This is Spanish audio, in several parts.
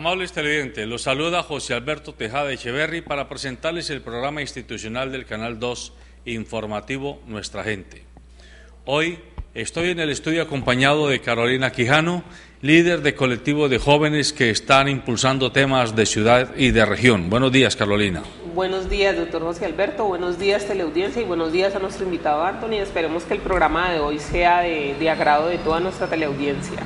Amables televidentes, los saluda José Alberto Tejada Echeverri para presentarles el programa institucional del Canal 2 informativo Nuestra Gente. Hoy estoy en el estudio acompañado de Carolina Quijano, líder de colectivo de jóvenes que están impulsando temas de ciudad y de región. Buenos días, Carolina. Buenos días, doctor José Alberto, buenos días, teleaudiencia, y buenos días a nuestro invitado Anthony. Esperemos que el programa de hoy sea de agrado de toda nuestra teleaudiencia.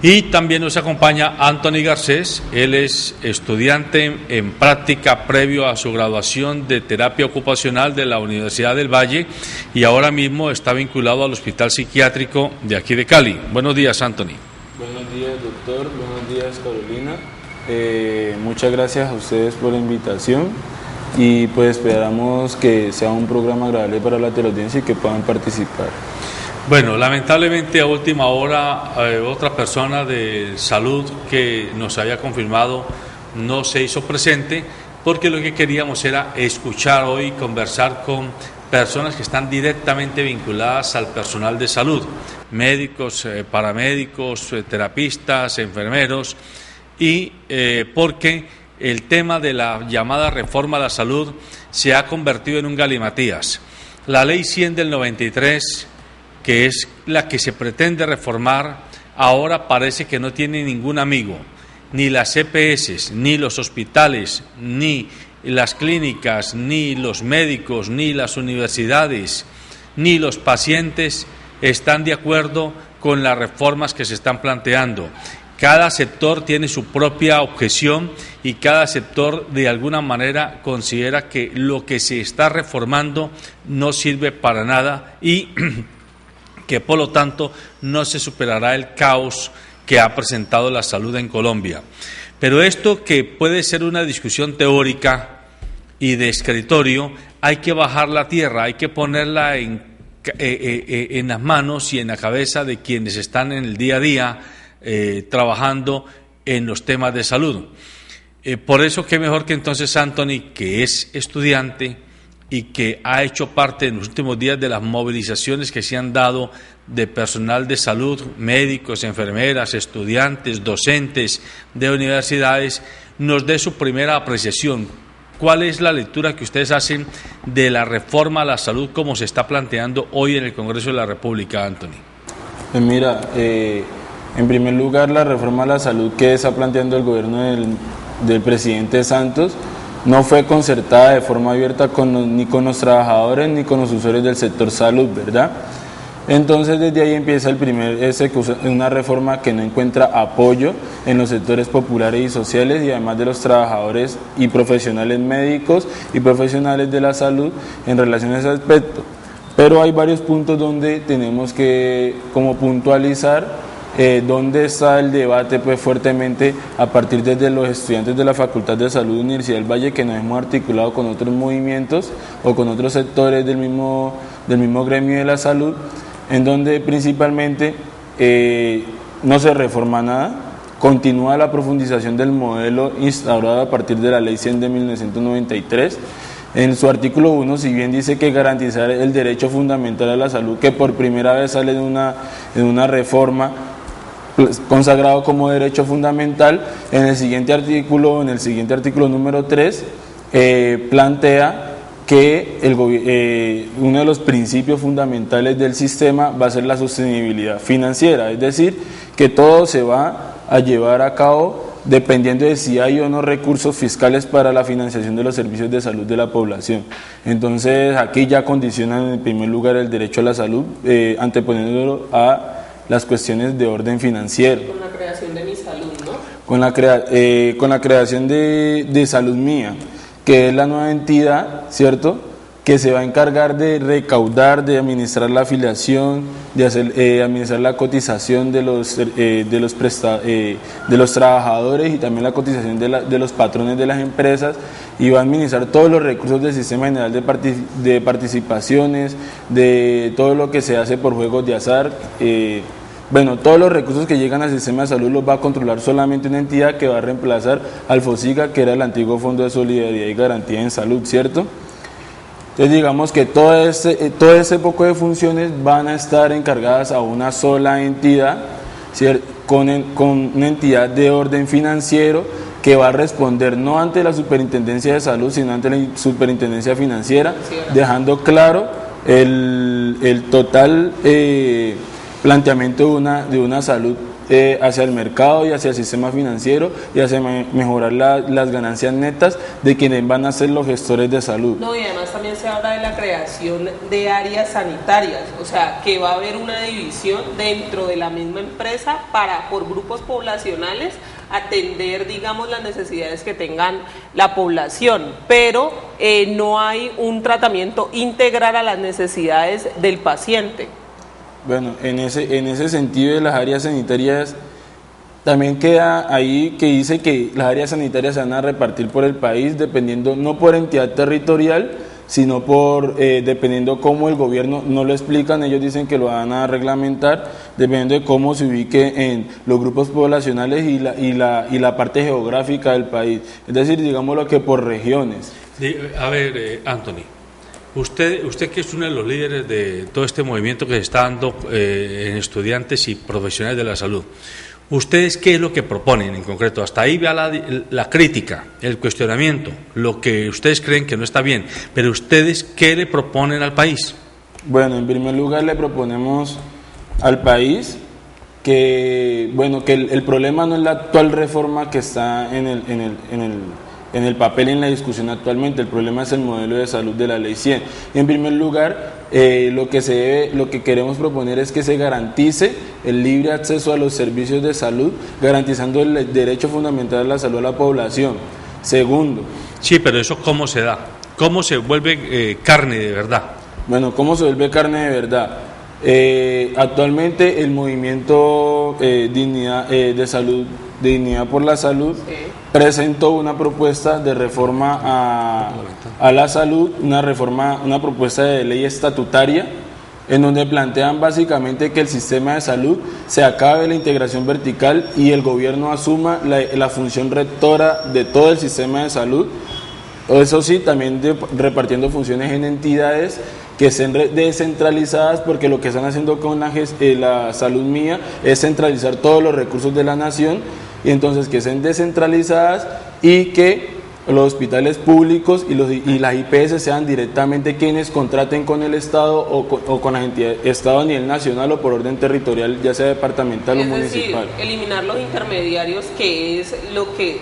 Y también nos acompaña Anthony Garcés, él es estudiante en práctica previo a su graduación de terapia ocupacional de la Universidad del Valle y ahora mismo está vinculado al Hospital Psiquiátrico de aquí de Cali. Buenos días, Anthony. Buenos días, doctor, buenos días, Carolina. Muchas gracias a ustedes por la invitación y pues esperamos que sea un programa agradable para la teleaudiencia y que puedan participar. Bueno, lamentablemente a última hora otra persona de salud que nos había confirmado no se hizo presente porque lo que queríamos era escuchar hoy, conversar con personas que están directamente vinculadas al personal de salud, médicos, paramédicos, terapistas, enfermeros, y porque el tema de la llamada reforma a la salud se ha convertido en un galimatías. La ley 100 del 93, que es la que se pretende reformar, ahora parece que no tiene ningún amigo, ni las EPS, ni los hospitales, ni las clínicas, ni los médicos, ni las universidades, ni los pacientes están de acuerdo con las reformas que se están planteando. Cada sector tiene su propia objeción y cada sector de alguna manera considera que lo que se está reformando no sirve para nada y que por lo tanto no se superará el caos que ha presentado la salud en Colombia. Pero esto, que puede ser una discusión teórica y de escritorio, hay que bajar la tierra, hay que ponerla en las manos y en la cabeza de quienes están en el día a día trabajando en los temas de salud. Por eso, qué mejor que entonces Anthony, que es estudiante y que ha hecho parte en los últimos días de las movilizaciones que se han dado de personal de salud, médicos, enfermeras, estudiantes, docentes de universidades, nos dé su primera apreciación. ¿Cuál es la lectura que ustedes hacen de la reforma a la salud como se está planteando hoy en el Congreso de la República, Anthony? Mira, en primer lugar, la reforma a la salud que está planteando el gobierno del presidente Santos no fue concertada de forma abierta ni con los trabajadores ni con los usuarios del sector salud, ¿verdad? Entonces desde ahí empieza una reforma que no encuentra apoyo en los sectores populares y sociales y además de los trabajadores y profesionales médicos y profesionales de la salud en relación a ese aspecto. Pero hay varios puntos donde tenemos que como puntualizar dónde está el debate pues fuertemente a partir desde los estudiantes de la Facultad de Salud de la Universidad del Valle, que nos hemos articulado con otros movimientos o con otros sectores del mismo gremio de la salud, en donde principalmente no se reforma nada, continúa la profundización del modelo instaurado a partir de la Ley 100 de 1993. En su artículo 1, si bien dice que garantizar el derecho fundamental a la salud, que por primera vez sale de una reforma consagrado como derecho fundamental, en el siguiente artículo número 3, plantea que uno de los principios fundamentales del sistema va a ser la sostenibilidad financiera, es decir, que todo se va a llevar a cabo dependiendo de si hay o no recursos fiscales para la financiación de los servicios de salud de la población. Entonces aquí ya condicionan en primer lugar el derecho a la salud, anteponiéndolo a las cuestiones de orden financiero. Con la creación de Mi Salud, ¿no? Con la creación de Salud Mía, que es la nueva entidad, ¿cierto?, que se va a encargar de recaudar, de administrar la afiliación, de administrar la cotización de los trabajadores y también la cotización de los patrones de las empresas, y va a administrar todos los recursos del Sistema General de Participaciones, de todo lo que se hace por juegos de azar. Todos los recursos que llegan al sistema de salud los va a controlar solamente una entidad que va a reemplazar al FOSIGA, que era el antiguo Fondo de Solidaridad y Garantía en Salud, ¿cierto? Entonces digamos que todo ese poco de funciones van a estar encargadas a una sola entidad, ¿cierto?, con una entidad de orden financiero que va a responder no ante la Superintendencia de Salud, sino ante la Superintendencia Financiera, dejando claro el total planteamiento de una salud hacia el mercado y hacia el sistema financiero y hacia mejorar las ganancias netas de quienes van a ser los gestores de salud. No, y además también se habla de la creación de áreas sanitarias, o sea, que va a haber una división dentro de la misma empresa por grupos poblacionales atender, digamos, las necesidades que tengan la población, pero no hay un tratamiento integral a las necesidades del paciente. Bueno, en ese sentido de las áreas sanitarias, también queda ahí que dice que las áreas sanitarias se van a repartir por el país dependiendo, no por entidad territorial, sino dependiendo cómo el gobierno, no lo explican, ellos dicen que lo van a reglamentar, dependiendo de cómo se ubique en los grupos poblacionales y la parte geográfica del país, es decir, digámoslo que por regiones. A ver, Anthony, usted que es uno de los líderes de todo este movimiento que se está dando en estudiantes y profesionales de la salud, ¿ustedes qué es lo que proponen en concreto? Hasta ahí va la crítica, el cuestionamiento, lo que ustedes creen que no está bien, pero ¿ustedes qué le proponen al país? Bueno, en primer lugar le proponemos al país que el problema no es la actual reforma que está en el papel y en la discusión actualmente, el problema es el modelo de salud de la Ley 100. Y en primer lugar, lo que queremos proponer es que se garantice el libre acceso a los servicios de salud, garantizando el derecho fundamental a la salud a la población. Segundo. Sí, pero eso ¿cómo se da? ¿Cómo se vuelve carne de verdad? Bueno, ¿cómo se vuelve carne de verdad? Actualmente el movimiento de salud, de Dignidad por la Salud, presentó una propuesta de reforma a la salud, una propuesta de ley estatutaria, en donde plantean básicamente que el sistema de salud se acabe la integración vertical y el gobierno asuma la función rectora de todo el sistema de salud. Eso sí, también repartiendo funciones en entidades que estén descentralizadas, porque lo que están haciendo con la Salud Mía es centralizar todos los recursos de la nación, y entonces que estén descentralizadas y que los hospitales públicos y las IPS sean directamente quienes contraten con el Estado o con las entidades, Estado a nivel nacional o por orden territorial, ya sea departamental o municipal. Es decir, eliminar los intermediarios, que es lo que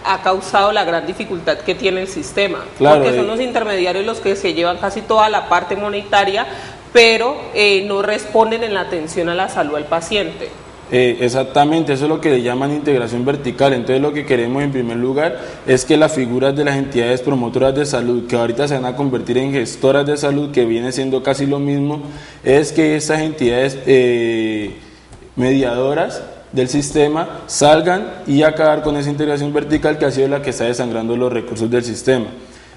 ha causado la gran dificultad que tiene el sistema, claro, porque son los intermediarios los que se llevan casi toda la parte monetaria, pero no responden en la atención a la salud al paciente. Exactamente, eso es lo que le llaman integración vertical. Entonces lo que queremos en primer lugar es que las figuras de las entidades promotoras de salud, que ahorita se van a convertir en gestoras de salud, que viene siendo casi lo mismo, es que esas entidades mediadoras del sistema salgan y acabar con esa integración vertical que ha sido la que está desangrando los recursos del sistema.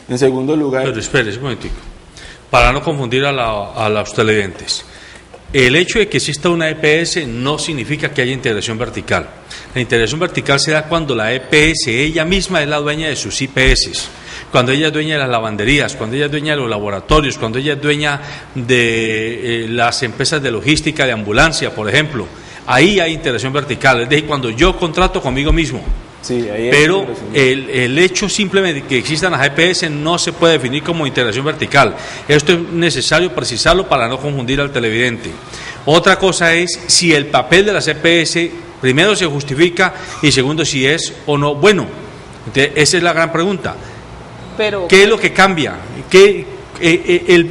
En segundo lugar... Pero espere un momentico, para no confundir a los televidentes. El hecho de que exista una EPS no significa que haya integración vertical. La integración vertical se da cuando la EPS ella misma es la dueña de sus IPS, cuando ella es dueña de las lavanderías, cuando ella es dueña de los laboratorios, cuando ella es dueña de las empresas de logística, de ambulancia, por ejemplo. Ahí hay integración vertical, es decir, cuando yo contrato conmigo mismo. Sí, ahí pero el hecho simplemente de que existan las EPS no se puede definir como integración vertical. Esto es necesario precisarlo para no confundir al televidente. Otra cosa es si el papel de las EPS, primero, se justifica y segundo, si es o no bueno. Entonces, esa es la gran pregunta. Pero, ¿qué es lo que cambia?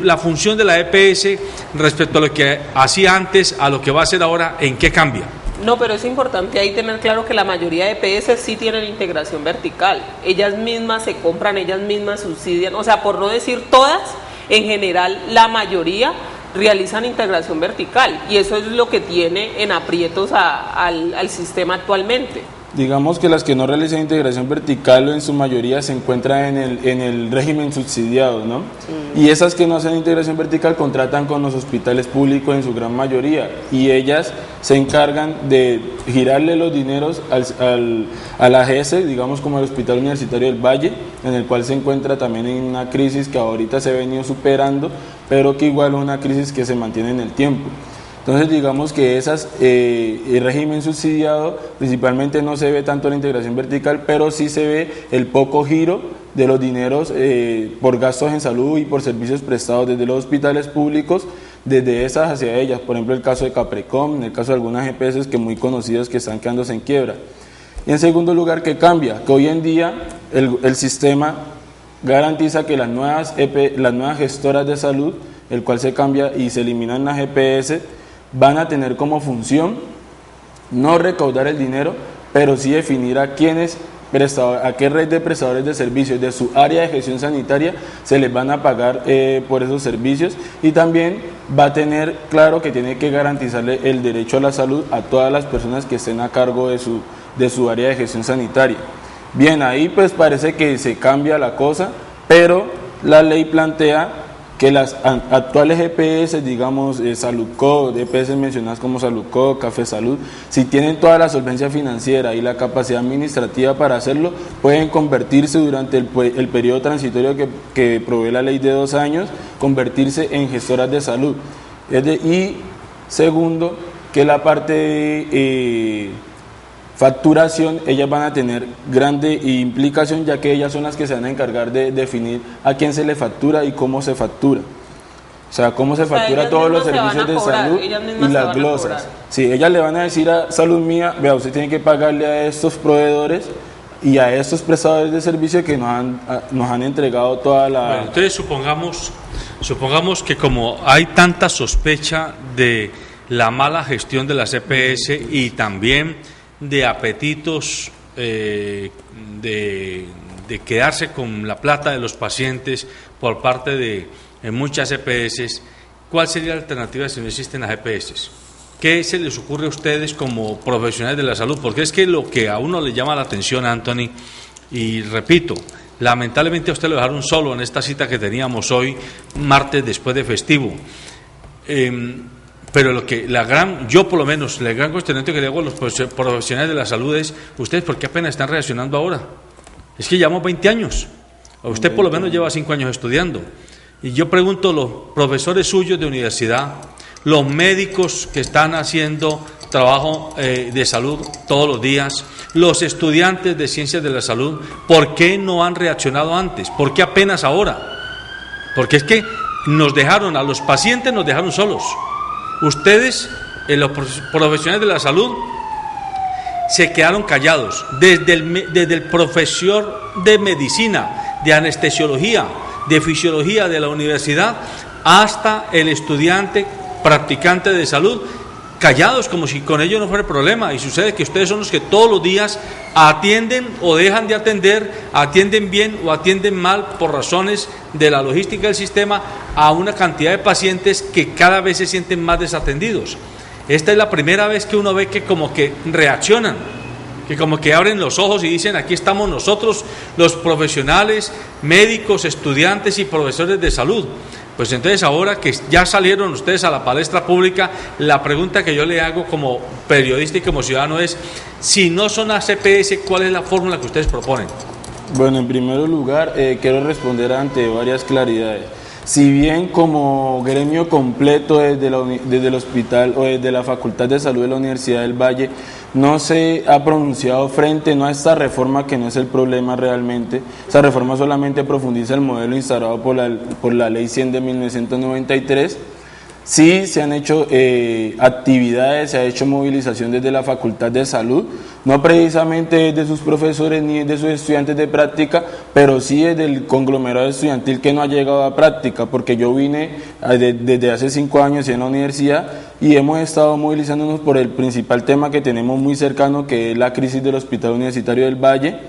La función de la EPS respecto a lo que hacía antes a lo que va a hacer ahora, ¿en qué cambia? No, pero es importante ahí tener claro que la mayoría de EPS sí tienen integración vertical. Ellas mismas se compran, ellas mismas subsidian, o sea, por no decir todas, en general la mayoría realizan integración vertical, y eso es lo que tiene en aprietos al sistema actualmente. Digamos que las que no realizan integración vertical en su mayoría se encuentran en el régimen subsidiado, ¿no? Y esas que no hacen integración vertical contratan con los hospitales públicos en su gran mayoría, y ellas se encargan de girarle los dineros a la AGS, digamos como el Hospital Universitario del Valle, en el cual se encuentra también en una crisis que ahorita se ha venido superando, pero que igual es una crisis que se mantiene en el tiempo. Entonces digamos que el régimen subsidiado principalmente no se ve tanto la integración vertical, pero sí se ve el poco giro de los dineros por gastos en salud y por servicios prestados desde los hospitales públicos, desde esas hacia ellas. Por ejemplo, el caso de Caprecom, en el caso de algunas EPS que muy conocidas que están quedándose en quiebra. Y en segundo lugar, que cambia, que hoy en día el sistema garantiza que las nuevas gestoras de salud, el cual se cambia y se eliminan las EPS, van a tener como función no recaudar el dinero, pero sí definir a qué red de prestadores de servicios de su área de gestión sanitaria se les van a pagar por esos servicios, y también va a tener claro que tiene que garantizarle el derecho a la salud a todas las personas que estén a cargo de su área de gestión sanitaria. Bien, ahí pues parece que se cambia la cosa, pero la ley plantea que las actuales EPS, digamos Saludco, EPS mencionadas como Saludco, Café Salud, si tienen toda la solvencia financiera y la capacidad administrativa para hacerlo, pueden convertirse durante el periodo transitorio que provee la ley de 2 años, convertirse en gestoras de salud. Y segundo, que la parte de facturación, ellas van a tener grande implicación, ya que ellas son las que se van a encargar de definir a quién se le factura y cómo se factura. O sea, cómo se factura todos los servicios de salud y las glosas. Sí, ellas le van a decir a Salud Mía, vea, usted tiene que pagarle a estos proveedores y a estos prestadores de servicio que nos han entregado toda la... Bueno, entonces supongamos que como hay tanta sospecha de la mala gestión de las EPS y también de apetitos de quedarse con la plata de los pacientes por parte de muchas EPS, ¿cuál sería la alternativa si no existen las EPS? ¿Qué se les ocurre a ustedes como profesionales de la salud? Porque es que lo que a uno le llama la atención, Anthony, y repito, lamentablemente a usted lo dejaron solo en esta cita que teníamos hoy, martes después de festivo. Pero yo por lo menos, el gran cuestionamiento que le hago a los profesionales de la salud es, ¿ustedes por qué apenas están reaccionando ahora? Es que llevamos 20 años, usted por lo menos lleva 5 años estudiando. Y yo pregunto a los profesores suyos de universidad, los médicos que están haciendo trabajo de salud todos los días, los estudiantes de ciencias de la salud, ¿por qué no han reaccionado antes? ¿Por qué apenas ahora? Porque es que a los pacientes nos dejaron solos. Ustedes, los profesionales de la salud, se quedaron callados, desde el profesor de medicina, de anestesiología, de fisiología de la universidad, hasta el estudiante practicante de salud, callados como si con ello no fuera problema. Y sucede que ustedes son los que todos los días atienden o dejan de atender, atienden bien o atienden mal por razones de la logística del sistema a una cantidad de pacientes que cada vez se sienten más desatendidos. Esta es la primera vez que uno ve que como que reaccionan, que como que abren los ojos y dicen, aquí estamos nosotros, los profesionales, médicos, estudiantes y profesores de salud. Pues entonces ahora que ya salieron ustedes a la palestra pública, la pregunta que yo le hago como periodista y como ciudadano es, si no son ACPS, ¿cuál es la fórmula que ustedes proponen? Bueno, en primer lugar, quiero responder ante varias claridades. Si bien como gremio completo desde el hospital o desde la Facultad de Salud de la Universidad del Valle no se ha pronunciado frente no a esta reforma, que no es el problema realmente, esa reforma solamente profundiza el modelo instaurado por la Ley 100 de 1993, sí se han hecho actividades, se ha hecho movilización desde la Facultad de Salud, no precisamente desde sus profesores ni desde sus estudiantes de práctica, pero sí desde el conglomerado estudiantil que no ha llegado a práctica, porque yo vine desde hace 5 años en la universidad y hemos estado movilizándonos por el principal tema que tenemos muy cercano, que es la crisis del Hospital Universitario del Valle,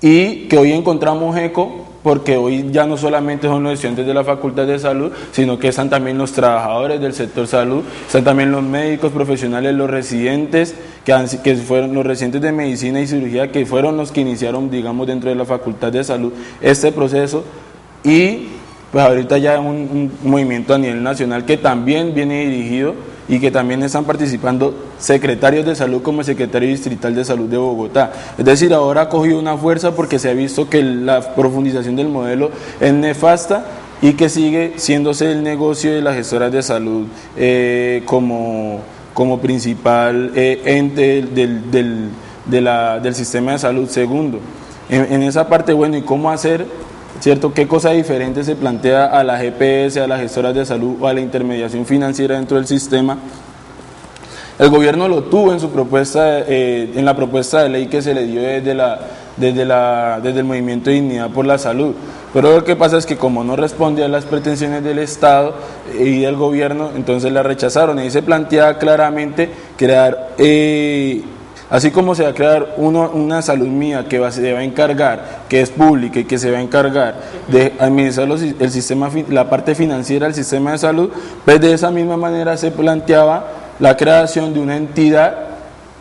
y que hoy encontramos eco, porque hoy ya no solamente son los estudiantes de la Facultad de Salud, sino que están también los trabajadores del sector salud, están también los médicos profesionales, los residentes, que fueron los residentes de medicina y cirugía, que fueron los que iniciaron, digamos, dentro de la Facultad de Salud este proceso, y pues ahorita ya un movimiento a nivel nacional que también viene dirigido y que también están participando secretarios de salud como el secretario distrital de salud de Bogotá. Es decir, ahora ha cogido una fuerza porque se ha visto que la profundización del modelo es nefasta y que sigue siéndose el negocio de las gestoras de salud como principal ente del sistema de salud. Segundo, en esa parte, bueno, ¿y cómo hacer, cierto? ¿Qué cosa diferente se plantea a la GPS, a las gestoras de salud o a la intermediación financiera dentro del sistema? El gobierno lo tuvo en su propuesta, en la propuesta de ley que se le dio desde el Movimiento de Dignidad por la Salud, pero lo que pasa es que como no respondía a las pretensiones del Estado y del gobierno, entonces la rechazaron. Ahí se plantea claramente crear, así como se va a crear una salud mía que se va a encargar, que es pública y que se va a encargar de administrar el sistema, la parte financiera del sistema de salud, pues de esa misma manera se planteaba la creación de una entidad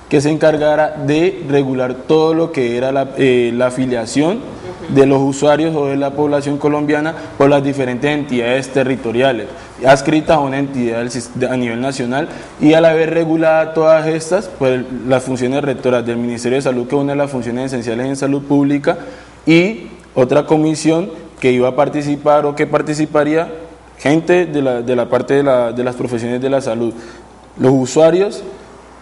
que se encargara de regular todo lo que era la afiliación de los usuarios o de la población colombiana por las diferentes entidades territoriales, adscritas a una entidad a nivel nacional, y al haber regulada todas estas, pues las funciones rectoras del Ministerio de Salud, que es una de las funciones esenciales en salud pública, y otra comisión que iba a participar o que participaría gente de la parte de las profesiones de la salud, los usuarios,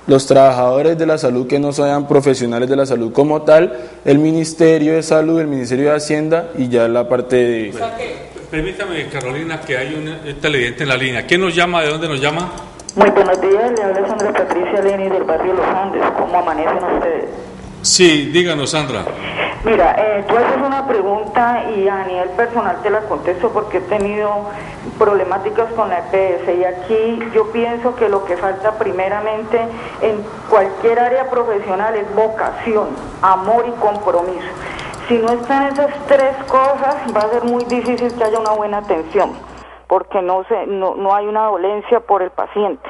los trabajadores de la salud que no sean profesionales de la salud como tal, el Ministerio de Salud, el Ministerio de Hacienda y ya la parte de... Permítame, Carolina, que hay un televidente en la línea. ¿Quién nos llama? ¿De dónde nos llama? Muy buenos días, le habla Sandra Patricia Leni del barrio Los Andes. ¿Cómo amanecen ustedes? Sí, díganos, Sandra. Mira, tú haces una pregunta y a nivel personal te la contesto porque he tenido problemáticas con la EPS, y aquí yo pienso que lo que falta primeramente en cualquier área profesional es vocación, amor y compromiso. Si no están esas tres cosas, va a ser muy difícil que haya una buena atención, porque no hay una dolencia por el paciente.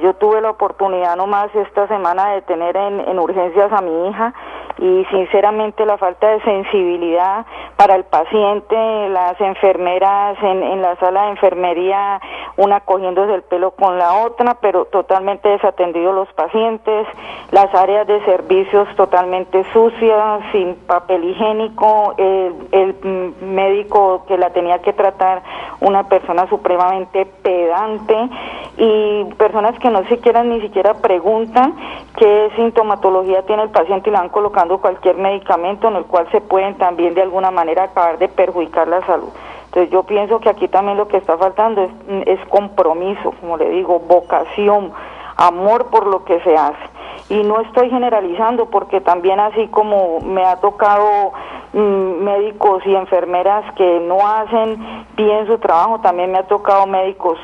Yo tuve la oportunidad nomás esta semana de tener en urgencias a mi hija, y sinceramente la falta de sensibilidad para el paciente, las enfermeras en la sala de enfermería, una cogiéndose el pelo con la otra, pero totalmente desatendidos los pacientes, las áreas de servicios totalmente sucias, sin papel higiénico, el médico que la tenía que tratar, una persona supremamente pedante, y personas que no ni siquiera preguntan qué sintomatología tiene el paciente y le van colocando cualquier medicamento en el cual se pueden también de alguna manera acabar de perjudicar la salud. Entonces yo pienso que aquí también lo que está faltando es compromiso, como le digo, vocación, amor por lo que se hace. Y no estoy generalizando, porque también así como me ha tocado médicos y enfermeras que no hacen bien su trabajo, también me ha tocado médicos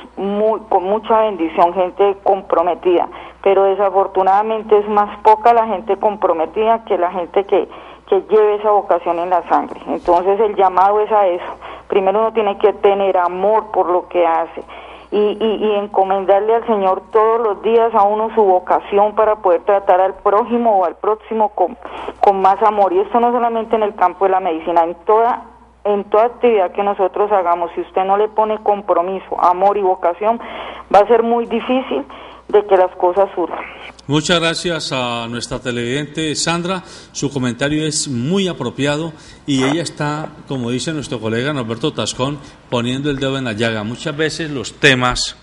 con mucha bendición, gente comprometida, pero desafortunadamente es más poca la gente comprometida que la gente que lleve esa vocación en la sangre. Entonces el llamado es a eso. Primero uno tiene que tener amor por lo que hace y encomendarle al Señor todos los días a uno su vocación para poder tratar al prójimo o al próximo con más amor. Y esto no solamente en el campo de la medicina, en toda actividad que nosotros hagamos. Si usted no le pone compromiso, amor y vocación, va a ser muy difícil de que las cosas surjan. Muchas gracias a nuestra televidente Sandra, su comentario es muy apropiado y ella está, como dice nuestro colega Norberto Tascón, poniendo el dedo en la llaga. Muchas veces los temas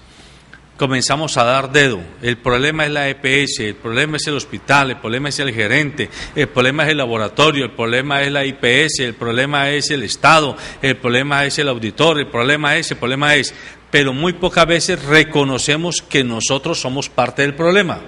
comenzamos a dar dedo, el problema es la EPS, el problema es el hospital, el problema es el gerente, el problema es el laboratorio, el problema es la IPS, el problema es el Estado, el problema es el auditor, el problema es, pero muy pocas veces reconocemos que nosotros somos parte del problema.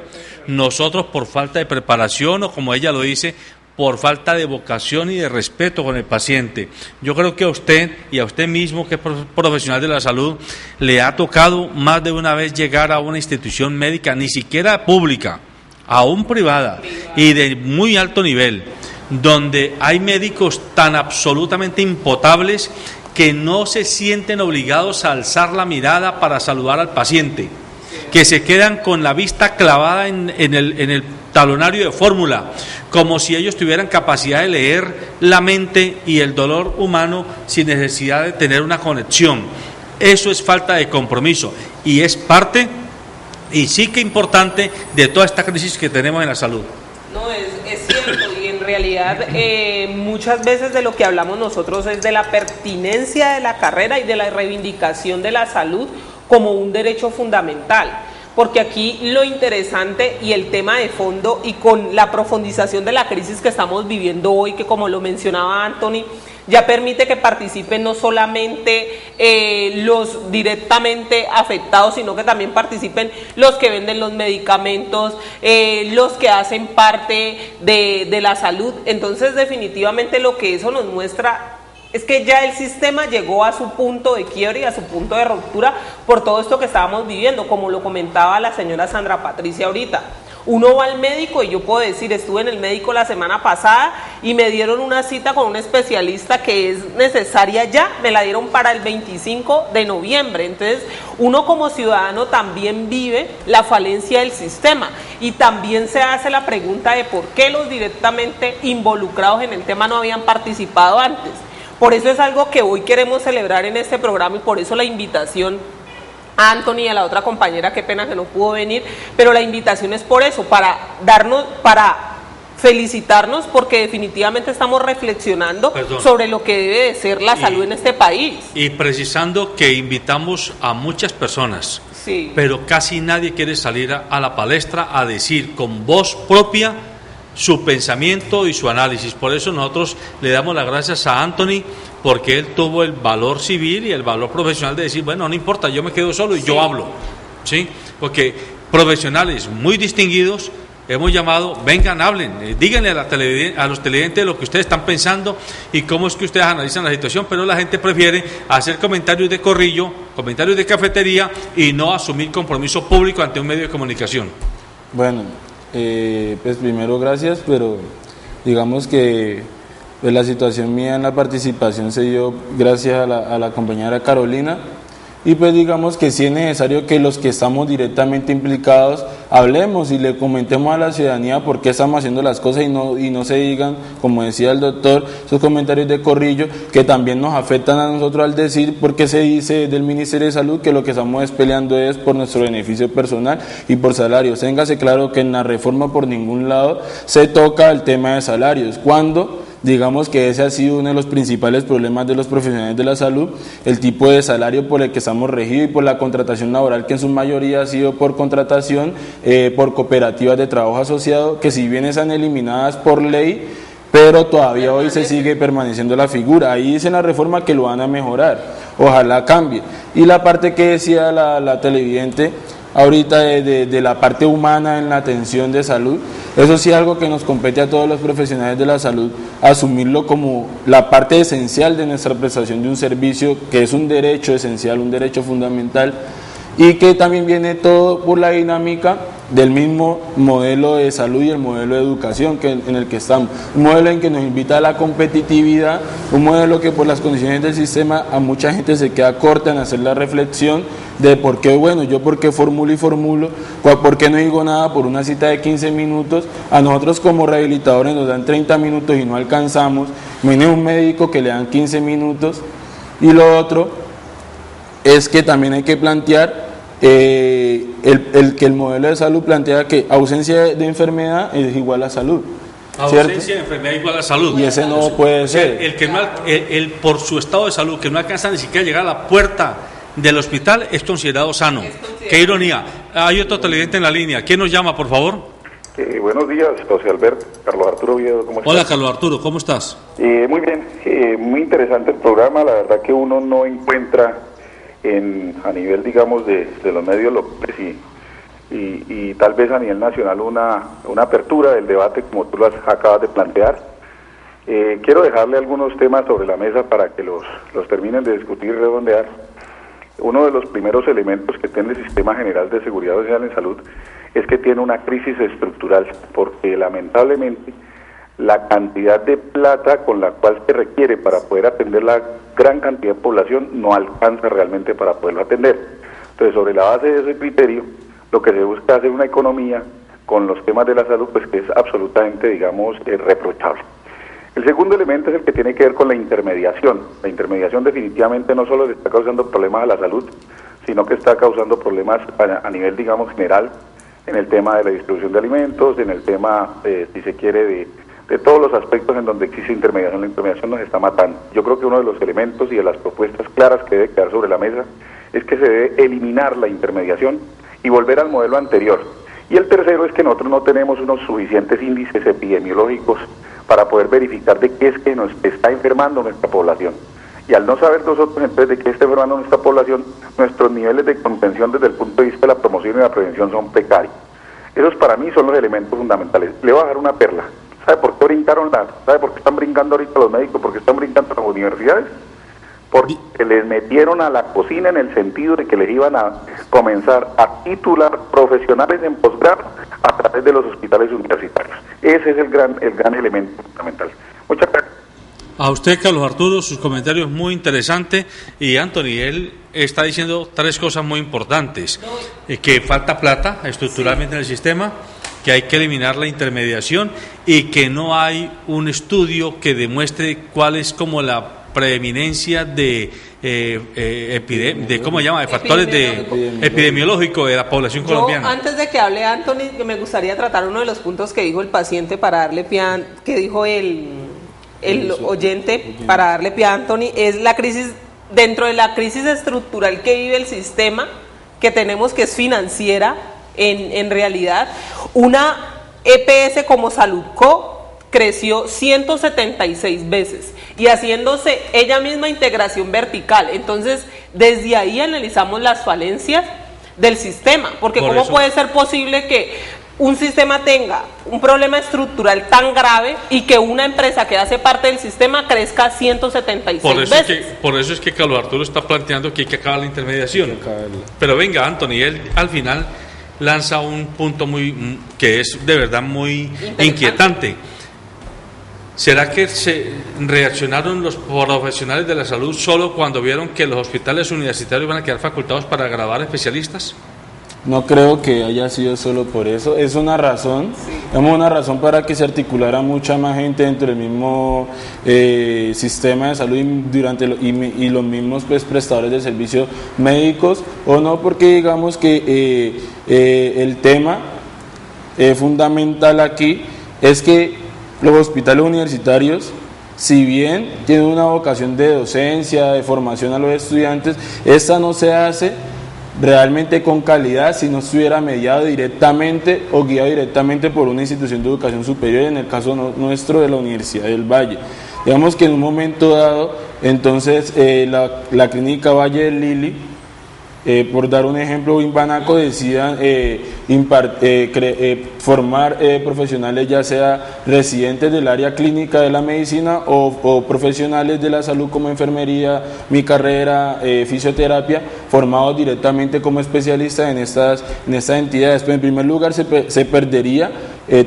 Nosotros, por falta de preparación o, como ella lo dice, por falta de vocación y de respeto con el paciente. Yo creo que a usted y a usted mismo, que es profesional de la salud, le ha tocado más de una vez llegar a una institución médica, ni siquiera pública, aún privada y de muy alto nivel, donde hay médicos tan absolutamente impotables que no se sienten obligados a alzar la mirada para saludar al paciente, que se quedan con la vista clavada en el talonario de fórmula, como si ellos tuvieran capacidad de leer la mente y el dolor humano sin necesidad de tener una conexión. Eso es falta de compromiso y es parte, y sí que importante, de toda esta crisis que tenemos en la salud. No, es cierto, y en realidad muchas veces de lo que hablamos nosotros es de la pertinencia de la carrera y de la reivindicación de la salud como un derecho fundamental. Porque aquí lo interesante y el tema de fondo, y con la profundización de la crisis que estamos viviendo hoy, que como lo mencionaba Anthony, ya permite que participen no solamente los directamente afectados, sino que también participen los que venden los medicamentos, los que hacen parte de la salud. Entonces, definitivamente lo que eso nos muestra es que ya el sistema llegó a su punto de quiebre y a su punto de ruptura por todo esto que estábamos viviendo, como lo comentaba la señora Sandra Patricia ahorita. Uno va al médico y yo puedo decir, estuve en el médico la semana pasada y me dieron una cita con un especialista que es necesaria ya, me la dieron para el 25 de noviembre. Entonces, uno como ciudadano también vive la falencia del sistema y también se hace la pregunta de por qué los directamente involucrados en el tema no habían participado antes. Por eso es algo que hoy queremos celebrar en este programa y por eso la invitación a Anthony y a la otra compañera, qué pena que no pudo venir, pero la invitación es por eso, para felicitarnos porque definitivamente estamos reflexionando sobre lo que debe de ser la salud en este país. Y precisando que invitamos a muchas personas, sí, pero casi nadie quiere salir a la palestra a decir con voz propia su pensamiento y su análisis. Por eso nosotros le damos las gracias a Anthony, porque él tuvo el valor civil y el valor profesional de decir, bueno, no importa, yo me quedo solo y yo hablo, ¿sí? Porque profesionales muy distinguidos hemos llamado, vengan, hablen, díganle a los televidentes lo que ustedes están pensando y cómo es que ustedes analizan la situación, pero la gente prefiere hacer comentarios de corrillo, comentarios de cafetería y no asumir compromiso público ante un medio de comunicación. Bueno, pues primero gracias, pero digamos que pues la situación mía en la participación se dio gracias a la compañera Carolina, y pues digamos que sí es necesario que los que estamos directamente implicados hablemos y le comentemos a la ciudadanía por qué estamos haciendo las cosas y no se digan, como decía el doctor, esos comentarios de corrillo que también nos afectan a nosotros al decir porque se dice del Ministerio de Salud que lo que estamos peleando es por nuestro beneficio personal y por salarios. Téngase claro que en la reforma por ningún lado se toca el tema de salarios, cuando digamos que ese ha sido uno de los principales problemas de los profesionales de la salud, el tipo de salario por el que estamos regidos y por la contratación laboral, que en su mayoría ha sido por contratación, por cooperativas de trabajo asociado, que si bien están eliminadas por ley, pero todavía hoy se sigue permaneciendo la figura. Ahí dice en la reforma que lo van a mejorar, ojalá cambie. Y la parte que decía la televidente ahorita de la parte humana en la atención de salud, eso sí es algo que nos compete a todos los profesionales de la salud, asumirlo como la parte esencial de nuestra prestación de un servicio que es un derecho esencial, un derecho fundamental, y que también viene todo por la dinámica del mismo modelo de salud y el modelo de educación en el que estamos, un modelo en que nos invita a la competitividad, un modelo que por las condiciones del sistema a mucha gente se queda corta en hacer la reflexión de por qué, bueno, yo por qué formulo, por qué no digo nada por una cita de 15 minutos, a nosotros como rehabilitadores nos dan 30 minutos y no alcanzamos, viene un médico que le dan 15 minutos, y lo otro es que también hay que plantear que el modelo de salud plantea que ausencia de enfermedad es igual a salud. Ausencia de enfermedad igual a salud. Y ese no puede ser. El que no, por su estado de salud, que no alcanza ni siquiera a llegar a la puerta del hospital, es considerado sano. Qué ironía. Hay otro televidente en la línea. ¿Quién nos llama, por favor? Buenos días, José Alberto. Carlos Arturo Oviedo, ¿cómo estás? Hola, Carlos Arturo, ¿cómo estás? Muy bien, muy interesante el programa. La verdad que uno no encuentra a nivel, digamos, de los medios locales y tal vez a nivel nacional una apertura del debate como tú lo acabas de plantear. Quiero dejarle algunos temas sobre la mesa para que los terminen de discutir y redondear. Uno de los primeros elementos que tiene el Sistema General de Seguridad Social en Salud es que tiene una crisis estructural, porque lamentablemente la cantidad de plata con la cual se requiere para poder atender la gran cantidad de población no alcanza realmente para poderlo atender. Entonces, sobre la base de ese criterio, lo que se busca es hacer una economía con los temas de la salud, pues que es absolutamente, digamos, reprochable. El segundo elemento es el que tiene que ver con la intermediación. La intermediación definitivamente no solo le está causando problemas a la salud, sino que está causando problemas a nivel, digamos, general, en el tema de la distribución de alimentos, en el tema, si se quiere, de todos los aspectos en donde existe intermediación. La intermediación nos está matando. Yo creo que uno de los elementos y de las propuestas claras que debe quedar sobre la mesa es que se debe eliminar la intermediación y volver al modelo anterior. Y el tercero es que nosotros no tenemos unos suficientes índices epidemiológicos para poder verificar de qué es que nos está enfermando nuestra población. Y al no saber nosotros entonces de qué está enfermando nuestra población, nuestros niveles de contención desde el punto de vista de la promoción y la prevención son precarios. Esos para mí son los elementos fundamentales. Le voy a dejar una perla. ¿Sabe por qué ¿Sabe por qué están brincando ahorita los médicos? ¿Por qué están brincando las universidades? Porque les metieron a la cocina en el sentido de que les iban a comenzar a titular profesionales en posgrado a través de los hospitales universitarios. Ese es el gran elemento fundamental. Muchas gracias. A usted, Carlos Arturo, sus comentarios muy interesantes. Y Anthony, él está diciendo 3 cosas muy importantes. Que falta plata estructuralmente en el sistema, que hay que eliminar la intermediación y que no hay un estudio que demuestre cuál es como la preeminencia de ¿cómo se llama? De factores epidemiológicos de la población colombiana. Antes de que hable Anthony, me gustaría tratar uno de los puntos que dijo el paciente para darle pie que dijo el oyente para darle pie a Anthony, es la crisis, dentro de la crisis estructural que vive el sistema, que tenemos, que es financiera en realidad. Una EPS como Saludco creció 176 veces y haciéndose ella misma integración vertical. Entonces, desde ahí analizamos las falencias del sistema, porque ¿cómo puede ser posible que un sistema tenga un problema estructural tan grave y que una empresa que hace parte del sistema crezca 176 veces? Por eso es que Carlos Arturo está planteando que hay que acabar la intermediación. Pero venga, Anthony, él al final lanza un punto que es de verdad muy inquietante. ¿Será que se reaccionaron los profesionales de la salud solo cuando vieron que los hospitales universitarios van a quedar facultados para graduar especialistas? No creo que haya sido solo por eso, es una razón, una razón para que se articulara mucha más gente dentro del mismo sistema de salud y los mismos prestadores de servicios médicos, o no, porque digamos que el tema fundamental aquí es que los hospitales universitarios, si bien tienen una vocación de docencia, de formación a los estudiantes, esta no se hace realmente con calidad si no estuviera mediado directamente o guiado directamente por una institución de educación superior, en el caso nuestro de la Universidad del Valle. Digamos que en un momento dado, entonces la clínica Valle del Lili, por dar un ejemplo, Inbanaco decida formar profesionales, ya sea residentes del área clínica de la medicina o profesionales de la salud como enfermería, mi carrera, fisioterapia, formados directamente como especialistas en estas entidades. Pues en primer lugar se perdería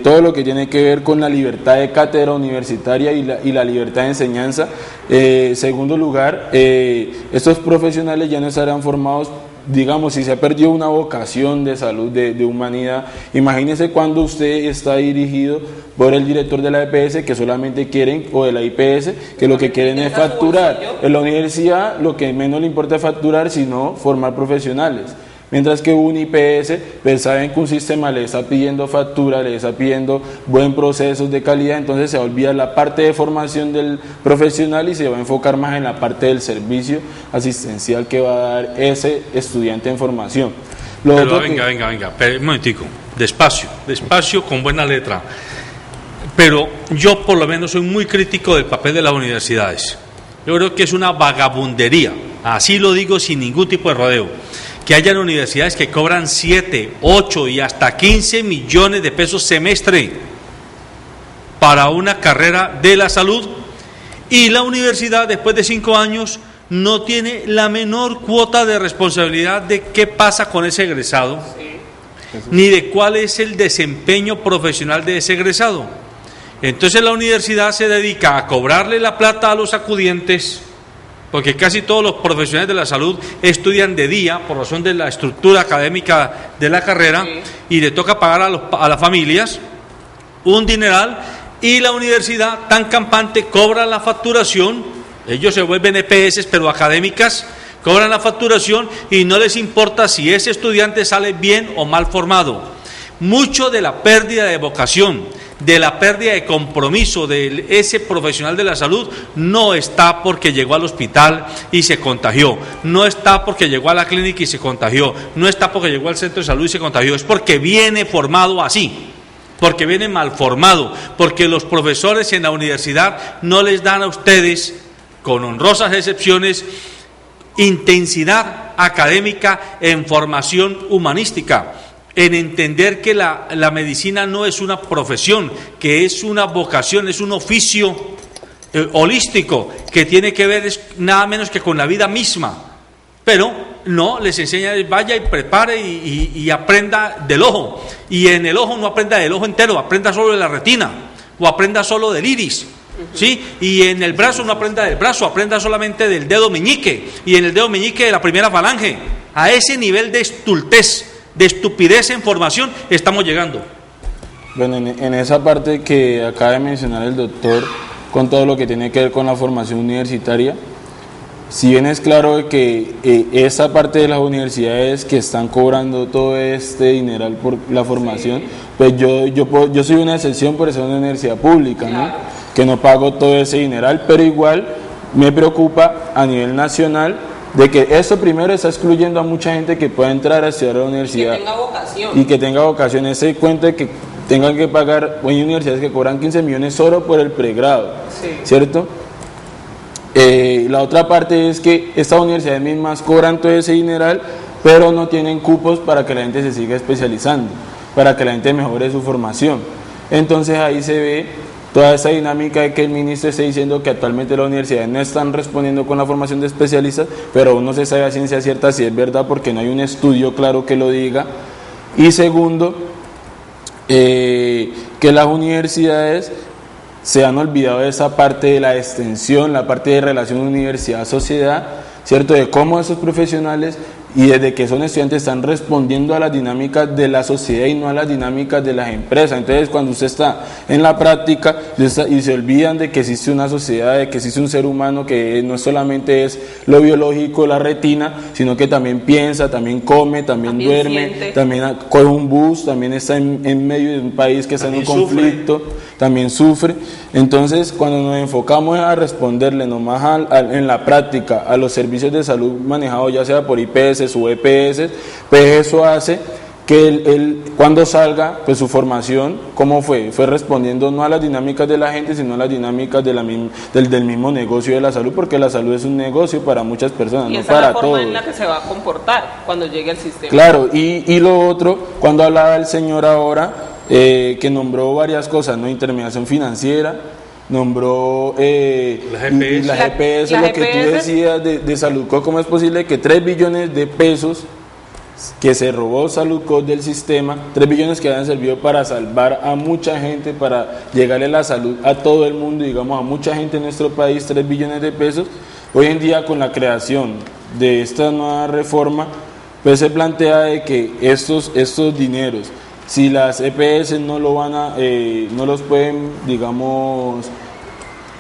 todo lo que tiene que ver con la libertad de cátedra universitaria y la libertad de enseñanza. Segundo lugar, estos profesionales ya no estarán formados, digamos, si se ha perdido una vocación de salud, de humanidad. Imagínese cuando usted está dirigido por el director de la EPS que solamente quieren, o de la IPS, que lo que quieren es facturar. En la universidad lo que menos le importa es facturar, sino formar profesionales. Mientras que un IPS, pues saben que un sistema le está pidiendo factura, le está pidiendo buen proceso de calidad, entonces se olvida la parte de formación del profesional y se va a enfocar más en la parte del servicio asistencial que va a dar ese estudiante en formación. Pero venga, un momentico, despacio, con buena letra. Pero yo por lo menos soy muy crítico del papel de las universidades. Yo creo que es una vagabundería, así lo digo sin ningún tipo de rodeo, que hayan universidades que cobran 7, 8 y hasta 15 millones de pesos semestre para una carrera de la salud, y la universidad después de 5 años no tiene la menor cuota de responsabilidad de qué pasa con ese egresado, ni de cuál es el desempeño profesional de ese egresado. Entonces la universidad se dedica a cobrarle la plata a los acudientes, porque casi todos los profesionales de la salud estudian de día por razón de la estructura académica de la carrera, y le toca pagar a las familias un dineral, y la universidad tan campante cobra la facturación. Ellos se vuelven EPS pero académicas, cobran la facturación y no les importa si ese estudiante sale bien o mal formado. Mucho de la pérdida de vocación, de la pérdida de compromiso de ese profesional de la salud no está porque llegó al hospital y se contagió, no está porque llegó a la clínica y se contagió, no está porque llegó al centro de salud y se contagió, es porque viene formado así, porque viene mal formado, porque los profesores en la universidad no les dan a ustedes, con honrosas excepciones, intensidad académica en formación humanística, en entender que la medicina no es una profesión, que es una vocación, es un oficio holístico, que tiene que ver nada menos que con la vida misma. Pero no, les enseña, vaya y prepare y aprenda del ojo, y en el ojo no aprenda del ojo entero, aprenda solo de la retina, o aprenda solo del iris, ¿sí? Y en el brazo no aprenda del brazo, aprenda solamente del dedo meñique, y en el dedo meñique de la primera falange. A ese nivel de estultez, de estupidez en formación estamos llegando. Bueno, en esa parte que acaba de mencionar el doctor, con todo lo que tiene que ver con la formación universitaria, si bien es claro que esa parte de las universidades que están cobrando todo este dineral por la formación, sí, pues yo soy una excepción por ser una universidad pública, ¿no? Claro. Que no pago todo ese dineral, pero igual me preocupa a nivel nacional de que esto primero está excluyendo a mucha gente que pueda entrar a estudiar a la universidad. Que tenga vocación. Y que tenga vocación. Ese cuento de que tengan que pagar, hay universidades que cobran 15 millones solo por el pregrado, sí, ¿cierto? La otra parte es que estas universidades mismas cobran todo ese dineral, pero no tienen cupos para que la gente se siga especializando, para que la gente mejore su formación. Entonces ahí se ve toda esa dinámica de que el ministro esté diciendo que actualmente las universidades no están respondiendo con la formación de especialistas, pero aún no se sabe a ciencia cierta si es verdad porque no hay un estudio claro que lo diga. Y segundo, que las universidades se han olvidado de esa parte de la extensión, la parte de relación universidad-sociedad, ¿cierto? De cómo esos profesionales y desde que son estudiantes están respondiendo a las dinámicas de la sociedad y no a las dinámicas de las empresas. Entonces, cuando usted está en la práctica y se olvidan de que existe una sociedad, de que existe un ser humano que no solamente es lo biológico, la retina, sino que también piensa, también come, también duerme, siente, también coge un bus, también está en medio de un país que está en un conflicto, también sufre. Entonces, cuando nos enfocamos a responderle nomás en la práctica a los servicios de salud manejados ya sea por IPS o EPS, pues eso hace que él cuando salga, pues su formación, ¿cómo fue? Fue respondiendo no a las dinámicas de la gente, sino a las dinámicas del mismo negocio de la salud, porque la salud es un negocio para muchas personas, y no esa para es la forma todos. en la que se va a comportar cuando llegue al sistema. Claro, y lo otro, cuando hablaba el señor ahora, que nombró varias cosas, ¿no? Intermediación financiera, nombró la GPS, lo que tú decías de Saludco. ¿Cómo es posible que 3 billones de pesos que se robó Saludco del sistema, 3 billones que habían servido para salvar a mucha gente, para llegarle la salud a todo el mundo, digamos a mucha gente en nuestro país, 3 billones de pesos, hoy en día con la creación de esta nueva reforma, pues se plantea de que estos dineros, si las EPS no los pueden, digamos,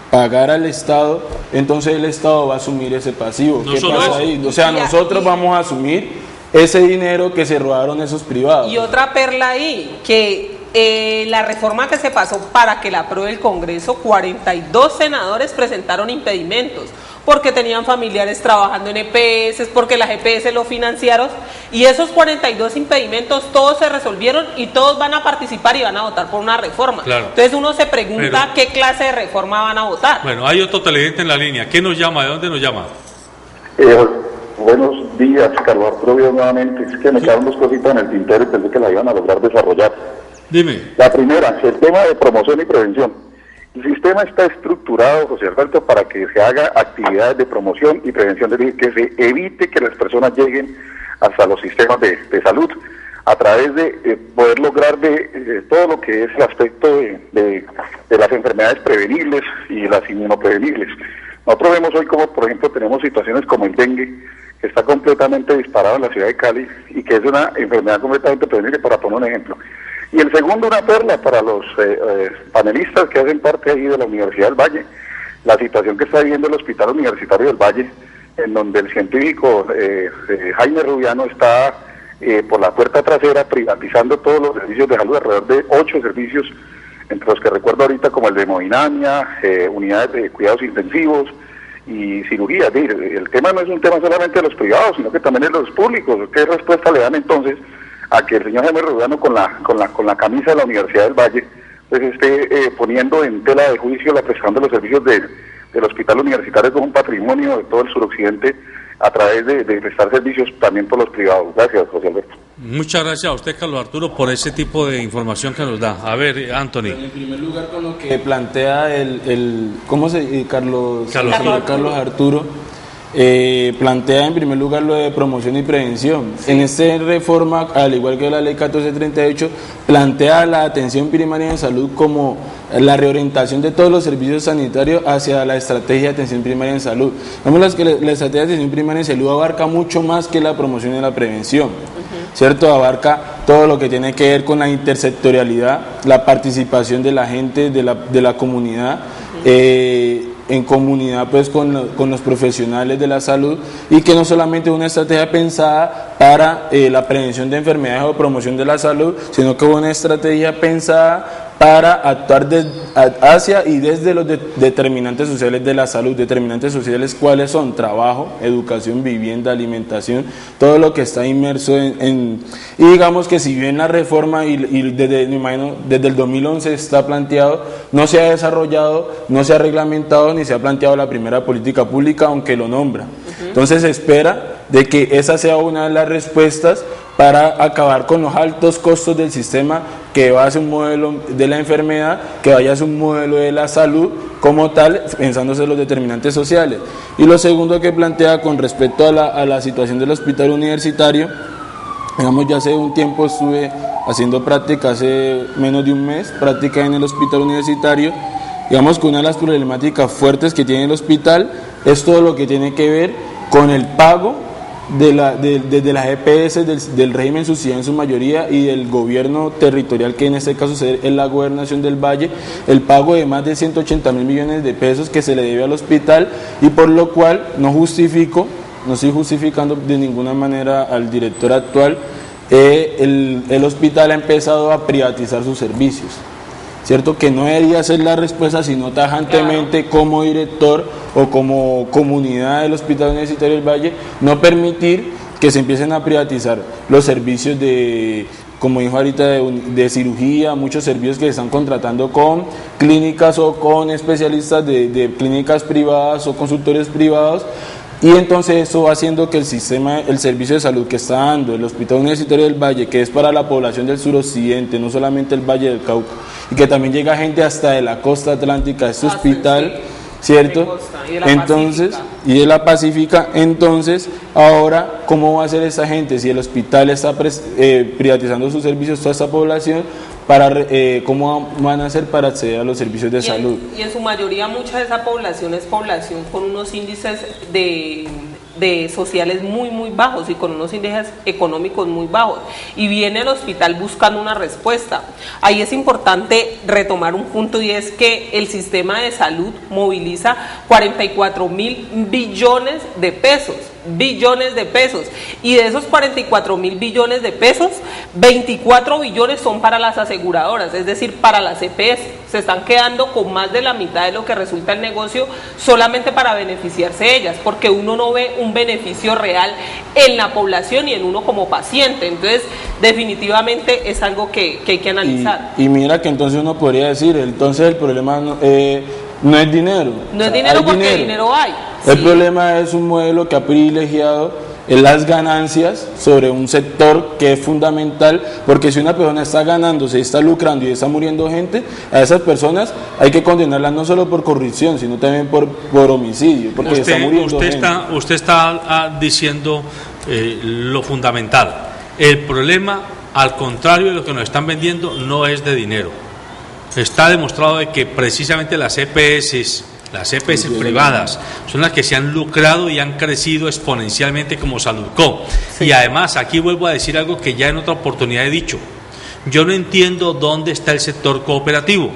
pagar al Estado, entonces el Estado va a asumir ese pasivo. ¿Qué pasa ahí? O sea, nosotros vamos a asumir ese dinero que se robaron esos privados. Y otra perla ahí, que la reforma que se pasó para que la apruebe el Congreso, 42 senadores presentaron impedimentos, porque tenían familiares trabajando en EPS, porque las EPS lo financiaron, y esos 42 impedimentos todos se resolvieron y todos van a participar y van a votar por una reforma. Claro. Entonces uno se pregunta qué clase de reforma van a votar. Bueno, hay otro televidente en la línea. ¿Quién nos llama? ¿De dónde nos llama? Buenos días, Carlos Arturo, nuevamente. Es que me quedaron dos cositas en el tintero y pensé que la iban a lograr desarrollar. Dime. La primera, el tema de promoción y prevención. El sistema está estructurado, José Alberto, para que se haga actividades de promoción y prevención, es decir, que se evite que las personas lleguen hasta los sistemas de salud, a través de poder lograr todo lo que es el aspecto de las enfermedades prevenibles y las inmunoprevenibles. Nosotros vemos hoy como, por ejemplo, tenemos situaciones como el dengue, que está completamente disparado en la ciudad de Cali y que es una enfermedad completamente prevenible, para poner un ejemplo. Y el segundo, una perla para los panelistas que hacen parte ahí de la Universidad del Valle, la situación que está viviendo el Hospital Universitario del Valle, en donde el científico Jaime Rubiano está por la puerta trasera privatizando todos los servicios de salud, alrededor de 8 servicios entre los que recuerdo ahorita como el de hemodinamia, unidades de cuidados intensivos y cirugía. Es decir, el tema no es un tema solamente de los privados, sino que también de los públicos. ¿Qué respuesta le dan entonces a que el señor Jaime Rubiano con la camisa de la Universidad del Valle pues esté poniendo en tela de juicio la prestación de los servicios del Hospital Universitario, como un patrimonio de todo el suroccidente, a través de prestar servicios también por los privados? Gracias, José Alberto. Muchas gracias a usted, Carlos Arturo, por ese tipo de información que nos da. A ver, Anthony. En primer lugar, con lo que plantea Carlos Arturo, plantea en primer lugar lo de promoción y prevención. Sí. En esta reforma, al igual que la ley 1438, plantea la atención primaria en salud como la reorientación de todos los servicios sanitarios hacia la estrategia de atención primaria en salud. Vemos que la estrategia de atención primaria en salud abarca mucho más que la promoción y la prevención, ¿cierto? Abarca todo lo que tiene que ver con la intersectorialidad, la participación de la gente, de la comunidad, en comunidad pues con los profesionales de la salud, y que no solamente es una estrategia pensada para la prevención de enfermedades o promoción de la salud, sino que es una estrategia pensada para actuar hacia y desde los determinantes sociales de la salud. Determinantes sociales, ¿cuáles son? Trabajo, educación, vivienda, alimentación, todo lo que está inmerso y digamos que si bien la reforma y desde el 2011 está planteado, no se ha desarrollado, no se ha reglamentado ni se ha planteado la primera política pública, aunque lo nombra. Entonces se espera de que esa sea una de las respuestas para acabar con los altos costos del sistema, que va hacia un modelo de la enfermedad, que vaya hacia un modelo de la salud como tal, pensándose en los determinantes sociales. Y lo segundo que plantea con respecto a la situación del hospital universitario, digamos, ya hace un tiempo estuve haciendo práctica, hace menos de un mes, práctica en el hospital universitario. Digamos que una de las problemáticas fuertes que tiene el hospital es todo lo que tiene que ver con el pago de las EPS del régimen subsidiario en su mayoría y del gobierno territorial, que en este caso es la Gobernación del Valle, el pago de más de 180 mil millones de pesos que se le debe al hospital, y por lo cual no estoy justificando de ninguna manera al director actual. El hospital ha empezado a privatizar sus servicios, ¿cierto? Que no debería ser la respuesta, sino tajantemente, claro, como director o como comunidad del Hospital Universitario del Valle, no permitir que se empiecen a privatizar los servicios como dijo ahorita, de cirugía, muchos servicios que se están contratando con clínicas o con especialistas de clínicas privadas o consultorios privados. Y entonces eso va haciendo que el servicio de salud que está dando el Hospital Universitario del Valle, que es para la población del suroccidente, no solamente el Valle del Cauca, y que también llega gente hasta de la costa atlántica, este hospital, ¿cierto? Y de la Pacífica. Entonces, ahora, ¿cómo va a ser esa gente? Si el hospital está privatizando sus servicios, toda esta población, ¿cómo van a hacer para acceder a los servicios de salud? Y en su mayoría mucha de esa población es población con unos índices de sociales muy bajos y con unos índices económicos muy bajos, y viene al hospital buscando una respuesta. Ahí es importante retomar un punto, y es que el sistema de salud moviliza 44.000 billones de pesos, y de esos 44.000 billones de pesos, 24 billones son para las aseguradoras, es decir, para las EPS. Se están quedando con más de la mitad de lo que resulta el negocio solamente para beneficiarse ellas, porque uno no ve un beneficio real en la población y en uno como paciente. Entonces, definitivamente es algo que hay que analizar. Y mira que entonces uno podría decir, entonces el problema no es dinero. No es dinero, porque dinero hay. El problema es un modelo que ha privilegiado las ganancias sobre un sector que es fundamental, porque si una persona está ganando, se está lucrando y está muriendo gente, a esas personas hay que condenarlas no solo por corrupción, sino también por homicidio, porque está muriendo gente. Usted está diciendo lo fundamental. El problema, al contrario de lo que nos están vendiendo, no es de dinero. Está demostrado de que precisamente las EPS privadas son las que se han lucrado y han crecido exponencialmente como Saludco. Sí. Y además, aquí vuelvo a decir algo que ya en otra oportunidad he dicho. Yo no entiendo dónde está el sector cooperativo.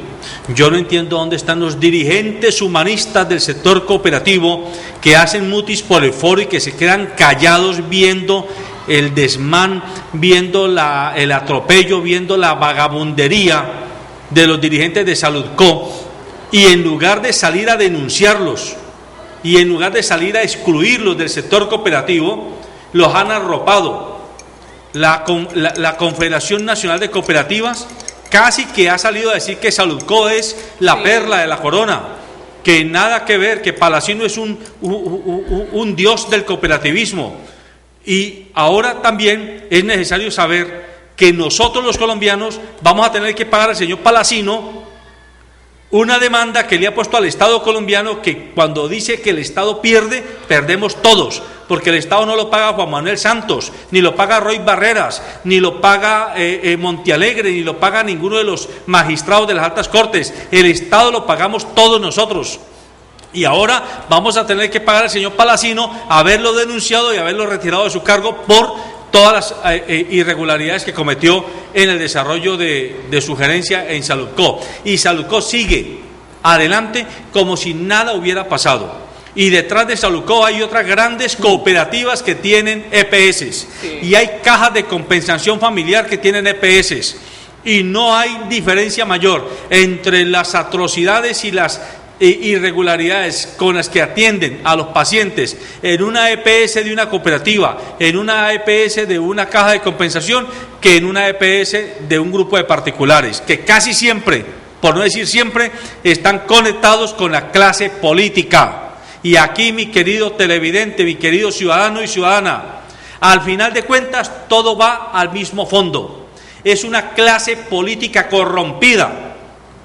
Yo no entiendo dónde están los dirigentes humanistas del sector cooperativo que hacen mutis por el foro y que se quedan callados viendo el desmán, viendo el atropello, viendo la vagabundería de los dirigentes de Saludco, y en lugar de salir a denunciarlos y en lugar de salir a excluirlos del sector cooperativo, los han arropado. La Confederación Nacional de Cooperativas casi que ha salido a decir que Saludco es la perla de la corona, que nada que ver, que Palacino es un dios del cooperativismo. Y ahora también es necesario saber que nosotros los colombianos vamos a tener que pagar al señor Palacino una demanda que le ha puesto al Estado colombiano, que cuando dice que el Estado pierde, perdemos todos, porque el Estado no lo paga Juan Manuel Santos, ni lo paga Roy Barreras, ni lo paga Montealegre, ni lo paga ninguno de los magistrados de las altas cortes. El Estado lo pagamos todos nosotros. Y ahora vamos a tener que pagar al señor Palacino, haberlo denunciado y haberlo retirado de su cargo por todas las irregularidades que cometió en el desarrollo de su gerencia en Saludco. Y Saludco sigue adelante como si nada hubiera pasado. Y detrás de Saludco hay otras grandes cooperativas que tienen EPS. Sí. Y hay cajas de compensación familiar que tienen EPS. Y no hay diferencia mayor entre las atrocidades y las irregularidades con las que atienden a los pacientes en una EPS de una cooperativa, en una EPS de una caja de compensación, que en una EPS de un grupo de particulares, que casi siempre, por no decir siempre, están conectados con la clase política. Y aquí, mi querido televidente, mi querido ciudadano y ciudadana, al final de cuentas todo va al mismo fondo. Es una clase política corrompida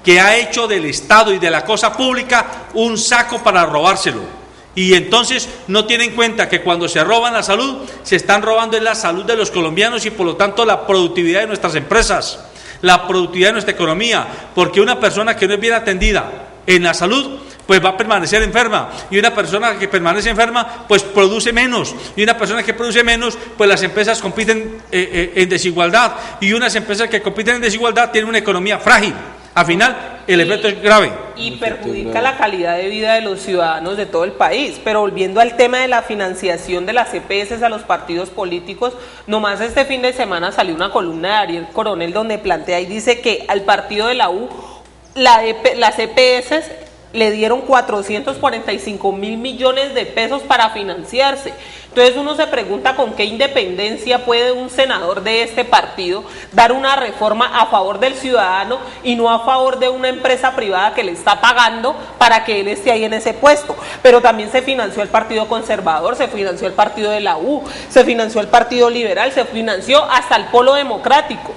que ha hecho del Estado y de la cosa pública un saco para robárselo. Y entonces no tienen en cuenta que cuando se roban la salud, se están robando la salud de los colombianos y por lo tanto la productividad de nuestras empresas, la productividad de nuestra economía, porque una persona que no es bien atendida en la salud, pues va a permanecer enferma, y una persona que permanece enferma, pues produce menos, y una persona que produce menos, pues las empresas compiten en desigualdad, y unas empresas que compiten en desigualdad tienen una economía frágil. Al final, el efecto es grave. Y perjudica la calidad de vida de los ciudadanos de todo el país. Pero volviendo al tema de la financiación de las EPS a los partidos políticos, nomás este fin de semana salió una columna de Ariel Coronel donde plantea y dice que al partido de la U, las EPS le dieron 445.000 millones de pesos para financiarse. Entonces uno se pregunta con qué independencia puede un senador de este partido dar una reforma a favor del ciudadano y no a favor de una empresa privada que le está pagando para que él esté ahí en ese puesto. Pero también se financió el Partido Conservador, se financió el partido de la U, se financió el Partido Liberal, se financió hasta el Polo Democrático.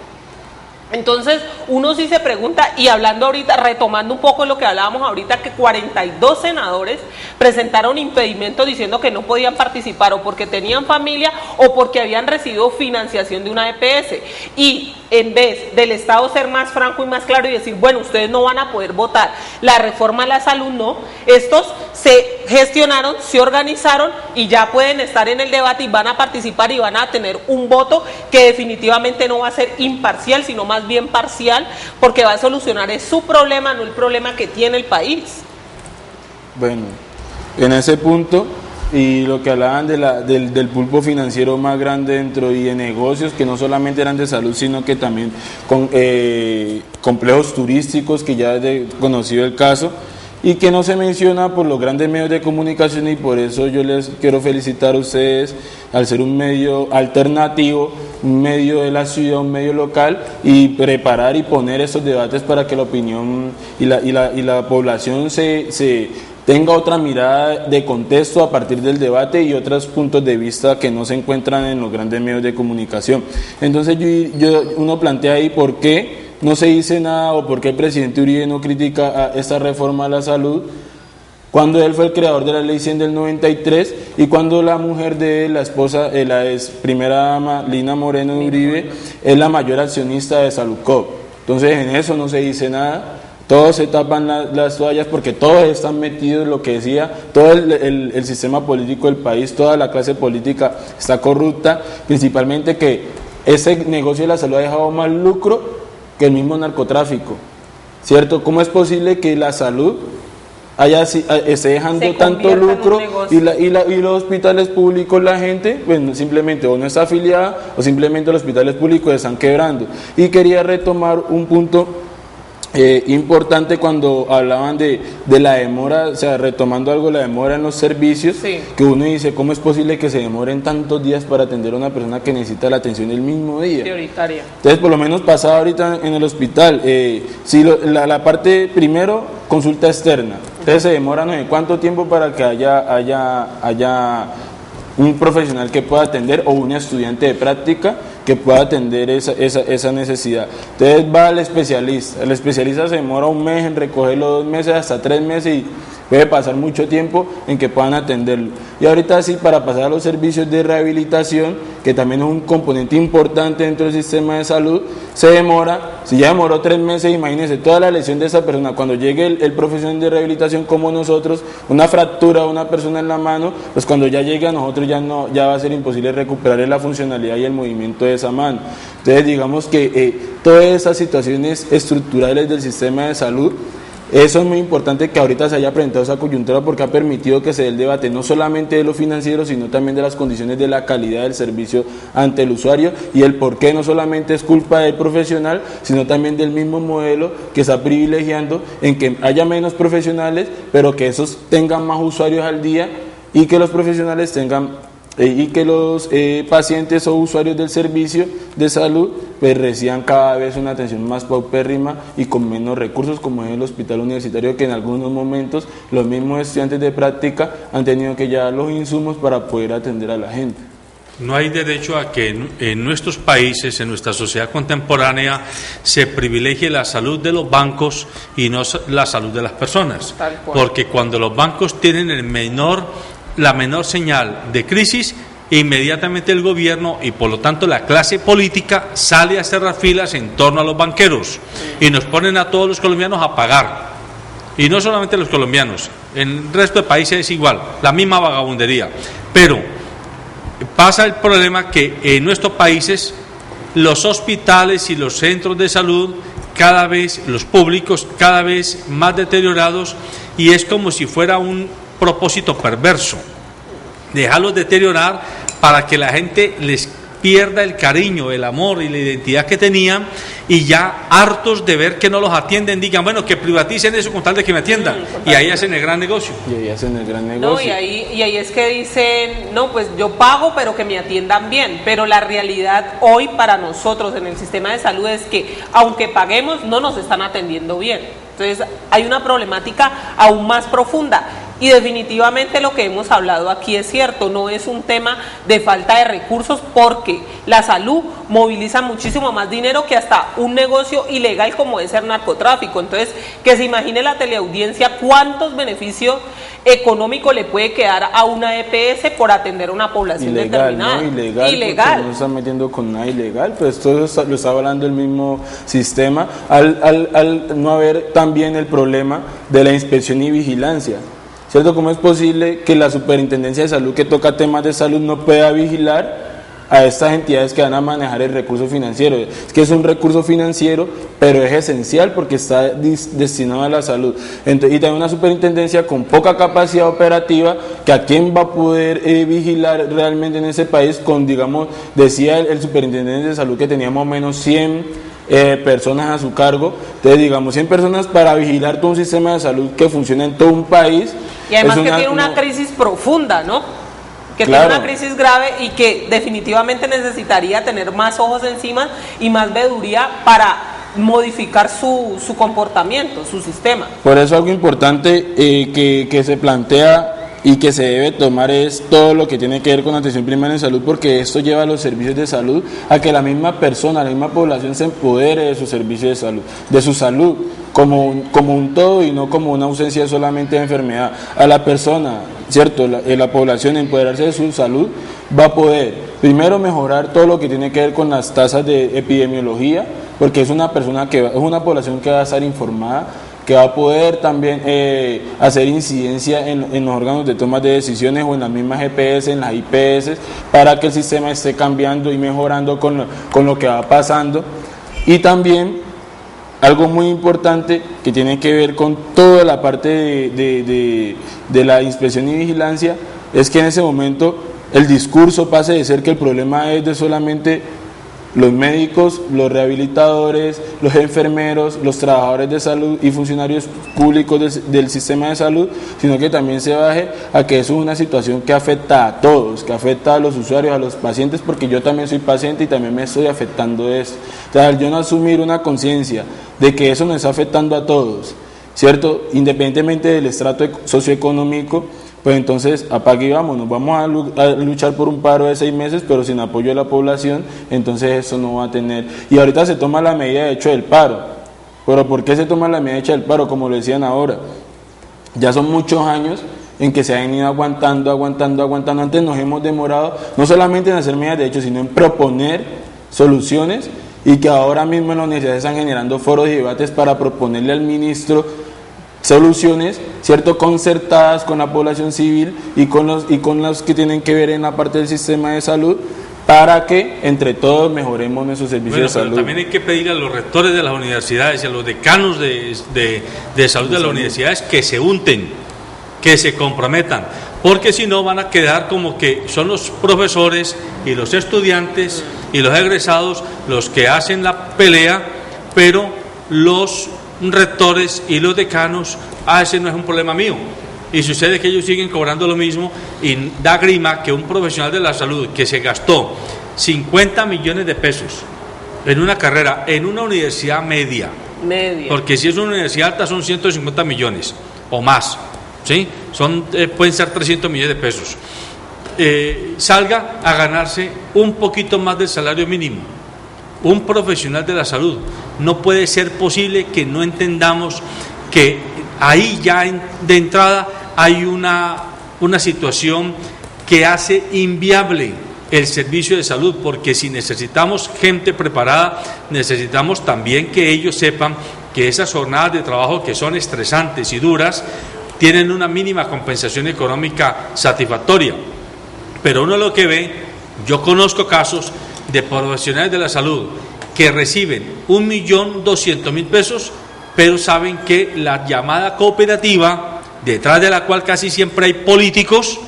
Entonces uno sí se pregunta, y hablando ahorita, retomando un poco lo que hablábamos ahorita, que 42 senadores presentaron impedimentos diciendo que no podían participar o porque tenían familia o porque habían recibido financiación de una EPS, y en vez del Estado ser más franco y más claro y decir, bueno, ustedes no van a poder votar la reforma a la salud, no, estos se gestionaron, se organizaron y ya pueden estar en el debate y van a participar y van a tener un voto que definitivamente no va a ser imparcial, sino más bien parcial, porque va a solucionar es su problema, no el problema que tiene el país. Bueno, en ese punto, y lo que hablaban del pulpo financiero más grande dentro y de negocios que no solamente eran de salud, sino que también con complejos turísticos, que ya es conocido el caso, y que no se menciona por los grandes medios de comunicación, y por eso yo les quiero felicitar a ustedes al ser un medio alternativo, un medio de la ciudad, un medio local, y preparar y poner esos debates para que la opinión y la población se tenga otra mirada de contexto a partir del debate y otros puntos de vista que no se encuentran en los grandes medios de comunicación. Entonces uno plantea ahí por qué no se dice nada o por qué el presidente Uribe no critica a esta reforma a la salud, cuando él fue el creador de la ley 100 del 93 y cuando la mujer de él, la esposa, la ex primera dama Lina Moreno Uribe, es la mayor accionista de Saludco. Entonces en eso no se dice nada. Todos se tapan las toallas porque todos están metidos en lo que decía, todo el sistema político del país, toda la clase política está corrupta, principalmente que ese negocio de la salud ha dejado más lucro que el mismo narcotráfico, ¿cierto? ¿Cómo es posible que la salud esté dejando tanto lucro y los hospitales públicos, la gente, bueno, simplemente o no está afiliada o simplemente los hospitales públicos están quebrando? Y quería retomar un punto importante cuando hablaban de la demora, o sea, retomando algo, la demora en los servicios, Sí. que uno dice, ¿cómo es posible que se demoren tantos días para atender a una persona que necesita la atención el mismo día? Prioritaria. Entonces, por lo menos pasaba ahorita en el hospital, si la parte primero, consulta externa, entonces se demora no sé cuánto tiempo para que haya un profesional que pueda atender o un estudiante de práctica que pueda atender esa necesidad. Entonces va al especialista, el especialista se demora un mes en recogerlo, 2 meses, hasta 3 meses y puede pasar mucho tiempo en que puedan atenderlo. Y ahorita sí, para pasar a los servicios de rehabilitación, que también es un componente importante dentro del sistema de salud, se demora, si ya demoró 3 meses, imagínense toda la lesión de esa persona, cuando llegue el profesional de rehabilitación como nosotros, una fractura de una persona en la mano, pues cuando ya llegue a nosotros ya va a ser imposible recuperar la funcionalidad y el movimiento de esa mano. Entonces digamos que todas esas situaciones estructurales del sistema de salud, eso es muy importante que ahorita se haya presentado esa coyuntura porque ha permitido que se dé el debate no solamente de lo financiero, sino también de las condiciones de la calidad del servicio ante el usuario y el por qué no solamente es culpa del profesional, sino también del mismo modelo que está privilegiando en que haya menos profesionales, pero que esos tengan más usuarios al día y que los profesionales tengan y que los pacientes o usuarios del servicio de salud pues reciban cada vez una atención más paupérrima y con menos recursos, como es el hospital universitario, que en algunos momentos los mismos estudiantes de práctica han tenido que llevar los insumos para poder atender a la gente. No hay derecho a que en nuestros países, en nuestra sociedad contemporánea, se privilegie la salud de los bancos y no la salud de las personas. Tal cual. Porque cuando los bancos tienen la menor señal de crisis, inmediatamente el gobierno y por lo tanto la clase política sale a cerrar filas en torno a los banqueros y nos ponen a todos los colombianos a pagar. Y no solamente los colombianos, en el resto de países es igual, la misma vagabundería. Pero pasa el problema que en nuestros países los hospitales y los centros de salud, cada vez los públicos, cada vez más deteriorados, y es como si fuera un propósito perverso, dejarlos deteriorar para que la gente les pierda el cariño, el amor y la identidad que tenían, y ya hartos de ver que no los atienden, digan, bueno, que privaticen eso con tal de que me atiendan, y ahí hacen el gran negocio. Y ahí hacen el gran No, negocio. y ahí es que dicen, no, pues yo pago, pero que me atiendan bien. Pero la realidad hoy para nosotros en el sistema de salud es que, aunque paguemos, no nos están atendiendo bien. Entonces, hay una problemática aún más profunda. Y definitivamente lo que hemos hablado aquí es cierto, no es un tema de falta de recursos, porque la salud moviliza muchísimo más dinero que hasta un negocio ilegal como es el narcotráfico. Entonces, que se imagine la teleaudiencia cuántos beneficios económicos le puede quedar a una EPS por atender a una población determinada. ¿No? Ilegal. No están metiendo con nada ilegal, pues todo eso lo está hablando el mismo sistema, al no haber también el problema de la inspección y vigilancia. ¿Cierto? ¿Cómo es posible que la Superintendencia de Salud, que toca temas de salud, no pueda vigilar a estas entidades que van a manejar el recurso financiero? Es que es un recurso financiero, pero es esencial porque está destinado a la salud. Entonces, y también una superintendencia con poca capacidad operativa, que a quién va a poder vigilar realmente en ese país, con, digamos, decía el superintendente de salud que tenía más o menos 100 personas a su cargo. Entonces, digamos, 100 personas para vigilar todo un sistema de salud que funciona en todo un país. Y además que tiene una crisis profunda, ¿no? Que claro, tiene una crisis grave y que definitivamente necesitaría tener más ojos encima y más veeduría para modificar su comportamiento, su sistema. Por eso algo importante que se plantea y que se debe tomar es todo lo que tiene que ver con atención primaria en salud, porque esto lleva a los servicios de salud a que la misma persona, la misma población se empodere de su servicio de salud, de su salud, como un todo y no como una ausencia solamente de enfermedad. A la persona, ¿cierto? La población, empoderarse de su salud, va a poder primero mejorar todo lo que tiene que ver con las tasas de epidemiología, porque es una población que va a estar informada, que va a poder también hacer incidencia en los órganos de toma de decisiones o en las mismas EPS, en las IPS, para que el sistema esté cambiando y mejorando con lo que va pasando. Y también algo muy importante que tiene que ver con toda la parte de la inspección y vigilancia, es que en ese momento el discurso pase de ser que el problema es de solamente los médicos, los rehabilitadores, los enfermeros, los trabajadores de salud y funcionarios públicos del sistema de salud, sino que también se baje a que eso es una situación que afecta a todos, que afecta a los usuarios, a los pacientes, porque yo también soy paciente y también me estoy afectando de eso. O sea, al yo no asumir una conciencia de que eso nos está afectando a todos, ¿cierto? Independientemente del estrato socioeconómico, pues entonces apague y vámonos, vamos a luchar por un paro de 6 meses, pero sin apoyo de la población, entonces eso no va a tener. Y ahorita se toma la medida de hecho del paro, pero ¿por qué se toma la medida de hecho del paro? Como lo decían ahora, ya son muchos años en que se han ido aguantando, antes nos hemos demorado, no solamente en hacer medidas de hecho, sino en proponer soluciones, y que ahora mismo en la universidad están generando foros y debates para proponerle al ministro soluciones, ¿cierto?, concertadas con la población civil y con los que tienen que ver en la parte del sistema de salud, para que entre todos mejoremos nuestros servicios de salud. También hay que pedir a los rectores de las universidades y a los decanos de salud de las universidades que se unten, que se comprometan, porque si no van a quedar como que son los profesores y los estudiantes y los egresados los que hacen la pelea, pero los rectores y los decanos, ese no es un problema mío. Y sucede que ellos siguen cobrando lo mismo, y da grima que un profesional de la salud que se gastó 50 millones de pesos en una carrera, en una universidad media, porque si es una universidad alta son 150 millones o más, ¿sí? Pueden ser 300 millones de pesos, salga a ganarse un poquito más del salario mínimo. Un profesional de la salud, no puede ser posible que no entendamos que ahí ya de entrada hay una situación que hace inviable el servicio de salud, porque si necesitamos gente preparada, necesitamos también que ellos sepan que esas jornadas de trabajo que son estresantes y duras tienen una mínima compensación económica satisfactoria. Pero uno lo que ve, yo conozco casos de profesionales de la salud que reciben 1.200.000 pesos, pero saben que la llamada cooperativa, detrás de la cual casi siempre hay políticos,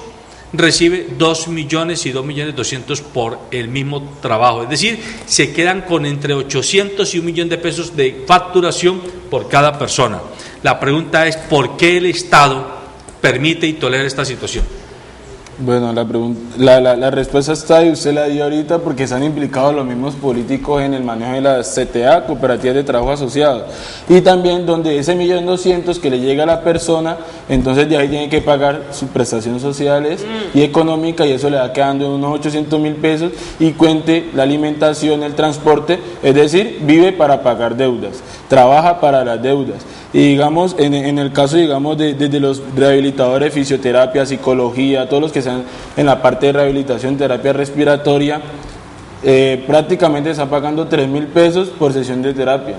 recibe 2 millones y 2.200.000 por el mismo trabajo. Es decir, se quedan con entre 800 y 1 millón de pesos de facturación por cada persona. La pregunta es, ¿por qué el Estado permite y tolera esta situación? Bueno, la respuesta está y usted la dio ahorita, porque se han implicado los mismos políticos en el manejo de las CTA, cooperativas de trabajo asociados, y también donde ese 1.200.000 que le llega a la persona, entonces de ahí tiene que pagar sus prestaciones sociales y económicas, y eso le va quedando en unos 800.000 pesos, y cuente la alimentación, el transporte, es decir, vive para pagar deudas, trabaja para las deudas. Y digamos, en el caso, digamos, de los rehabilitadores, fisioterapia, psicología, todos los que están en la parte de rehabilitación, terapia respiratoria, prácticamente está pagando 3.000 pesos por sesión de terapia.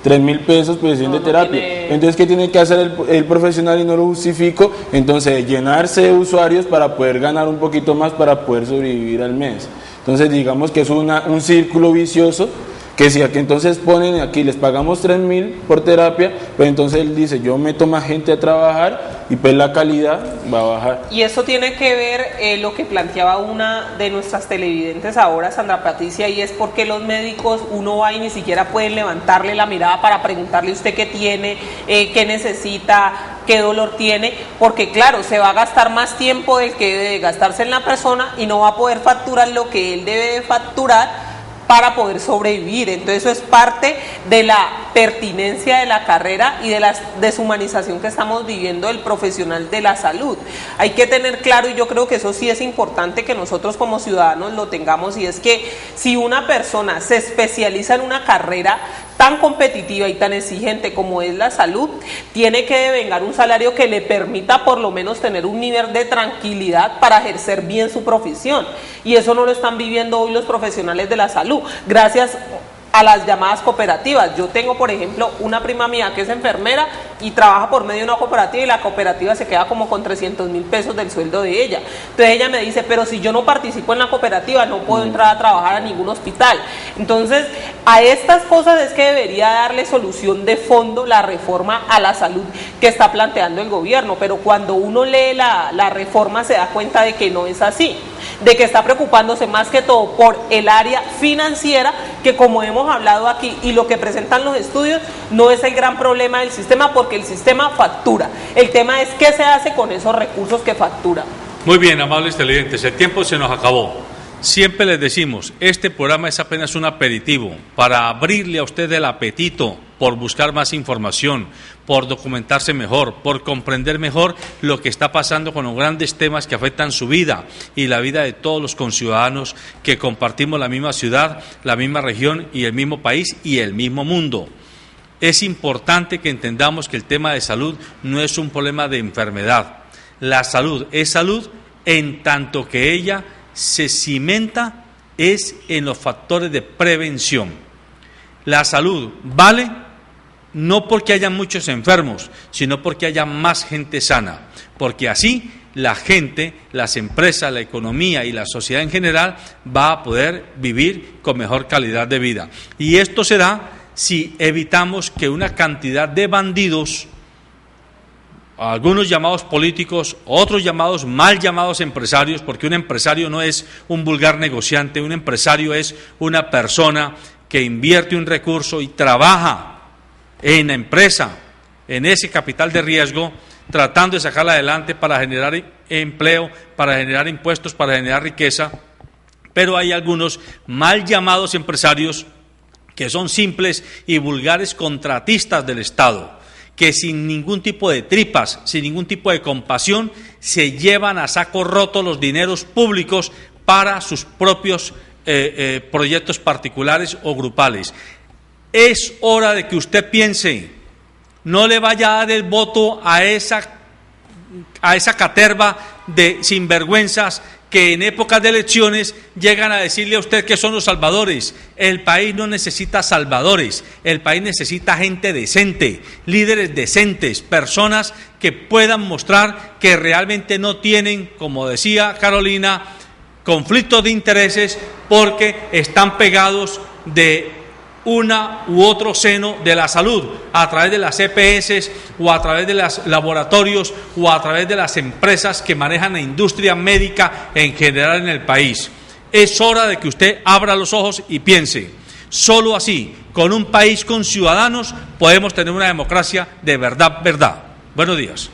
3.000 pesos por sesión de terapia. Entonces, ¿qué tiene que hacer el profesional? Y no lo justifico. Entonces, llenarse de usuarios para poder ganar un poquito más, para poder sobrevivir al mes. Entonces, digamos que es un círculo vicioso, que si aquí entonces ponen aquí, les pagamos 3.000 por terapia, pues entonces él dice, yo meto más gente a trabajar y pues la calidad va a bajar. Y eso tiene que ver lo que planteaba una de nuestras televidentes ahora, Sandra Patricia, y es porque los médicos uno va y ni siquiera pueden levantarle la mirada para preguntarle usted qué tiene, qué necesita, qué dolor tiene, porque claro, se va a gastar más tiempo del que debe gastarse en la persona y no va a poder facturar lo que él debe de facturar para poder sobrevivir. Entonces eso es parte de la pertinencia de la carrera y de la deshumanización que estamos viviendo del profesional de la salud. Hay que tener claro, y yo creo que eso sí es importante que nosotros como ciudadanos lo tengamos, y es que si una persona se especializa en una carrera tan competitiva y tan exigente como es la salud, tiene que devengar un salario que le permita por lo menos tener un nivel de tranquilidad para ejercer bien su profesión, y eso no lo están viviendo hoy los profesionales de la salud, gracias a las llamadas cooperativas. Yo tengo, por ejemplo, una prima mía que es enfermera y trabaja por medio de una cooperativa, y la cooperativa se queda como con 300.000 pesos del sueldo de ella. Entonces ella me dice, pero si yo no participo en la cooperativa no puedo entrar a trabajar a ningún hospital. Entonces, a estas cosas es que debería darle solución de fondo la reforma a la salud que está planteando el gobierno, pero cuando uno lee la reforma se da cuenta de que no es así. de que está preocupándose más que todo por el área financiera, que como hemos hablado aquí y lo que presentan los estudios, no es el gran problema del sistema, porque el sistema factura. El tema es qué se hace con esos recursos que factura. Muy bien, amables televidentes, el tiempo se nos acabó. Siempre les decimos, este programa es apenas un aperitivo para abrirle a usted el apetito por buscar más información, por documentarse mejor, por comprender mejor lo que está pasando con los grandes temas que afectan su vida y la vida de todos los conciudadanos que compartimos la misma ciudad, la misma región y el mismo país y el mismo mundo. Es importante que entendamos que el tema de salud no es un problema de enfermedad. La salud es salud en tanto que ella se cimenta es en los factores de prevención. La salud vale no porque haya muchos enfermos, sino porque haya más gente sana, porque así la gente, las empresas, la economía y la sociedad en general va a poder vivir con mejor calidad de vida. Y esto se da si evitamos que una cantidad de bandidos, algunos llamados políticos, otros llamados mal llamados empresarios, porque un empresario no es un vulgar negociante, un empresario es una persona que invierte un recurso y trabaja en la empresa, en ese capital de riesgo, tratando de sacarla adelante para generar empleo, para generar impuestos, para generar riqueza. Pero hay algunos mal llamados empresarios que son simples y vulgares contratistas del Estado, que sin ningún tipo de tripas, sin ningún tipo de compasión, se llevan a saco roto los dineros públicos para sus propios proyectos particulares o grupales. Es hora de que usted piense, no le vaya a dar el voto a esa caterva de sinvergüenzas que en épocas de elecciones llegan a decirle a usted que son los salvadores. El país no necesita salvadores, el país necesita gente decente, líderes decentes, personas que puedan mostrar que realmente no tienen, como decía Carolina, conflictos de intereses porque están pegados de una u otro seno de la salud, a través de las EPS o a través de los laboratorios o a través de las empresas que manejan la industria médica en general en el país. Es hora de que usted abra los ojos y piense. Solo así, con un país con ciudadanos, podemos tener una democracia de verdad, verdad. Buenos días.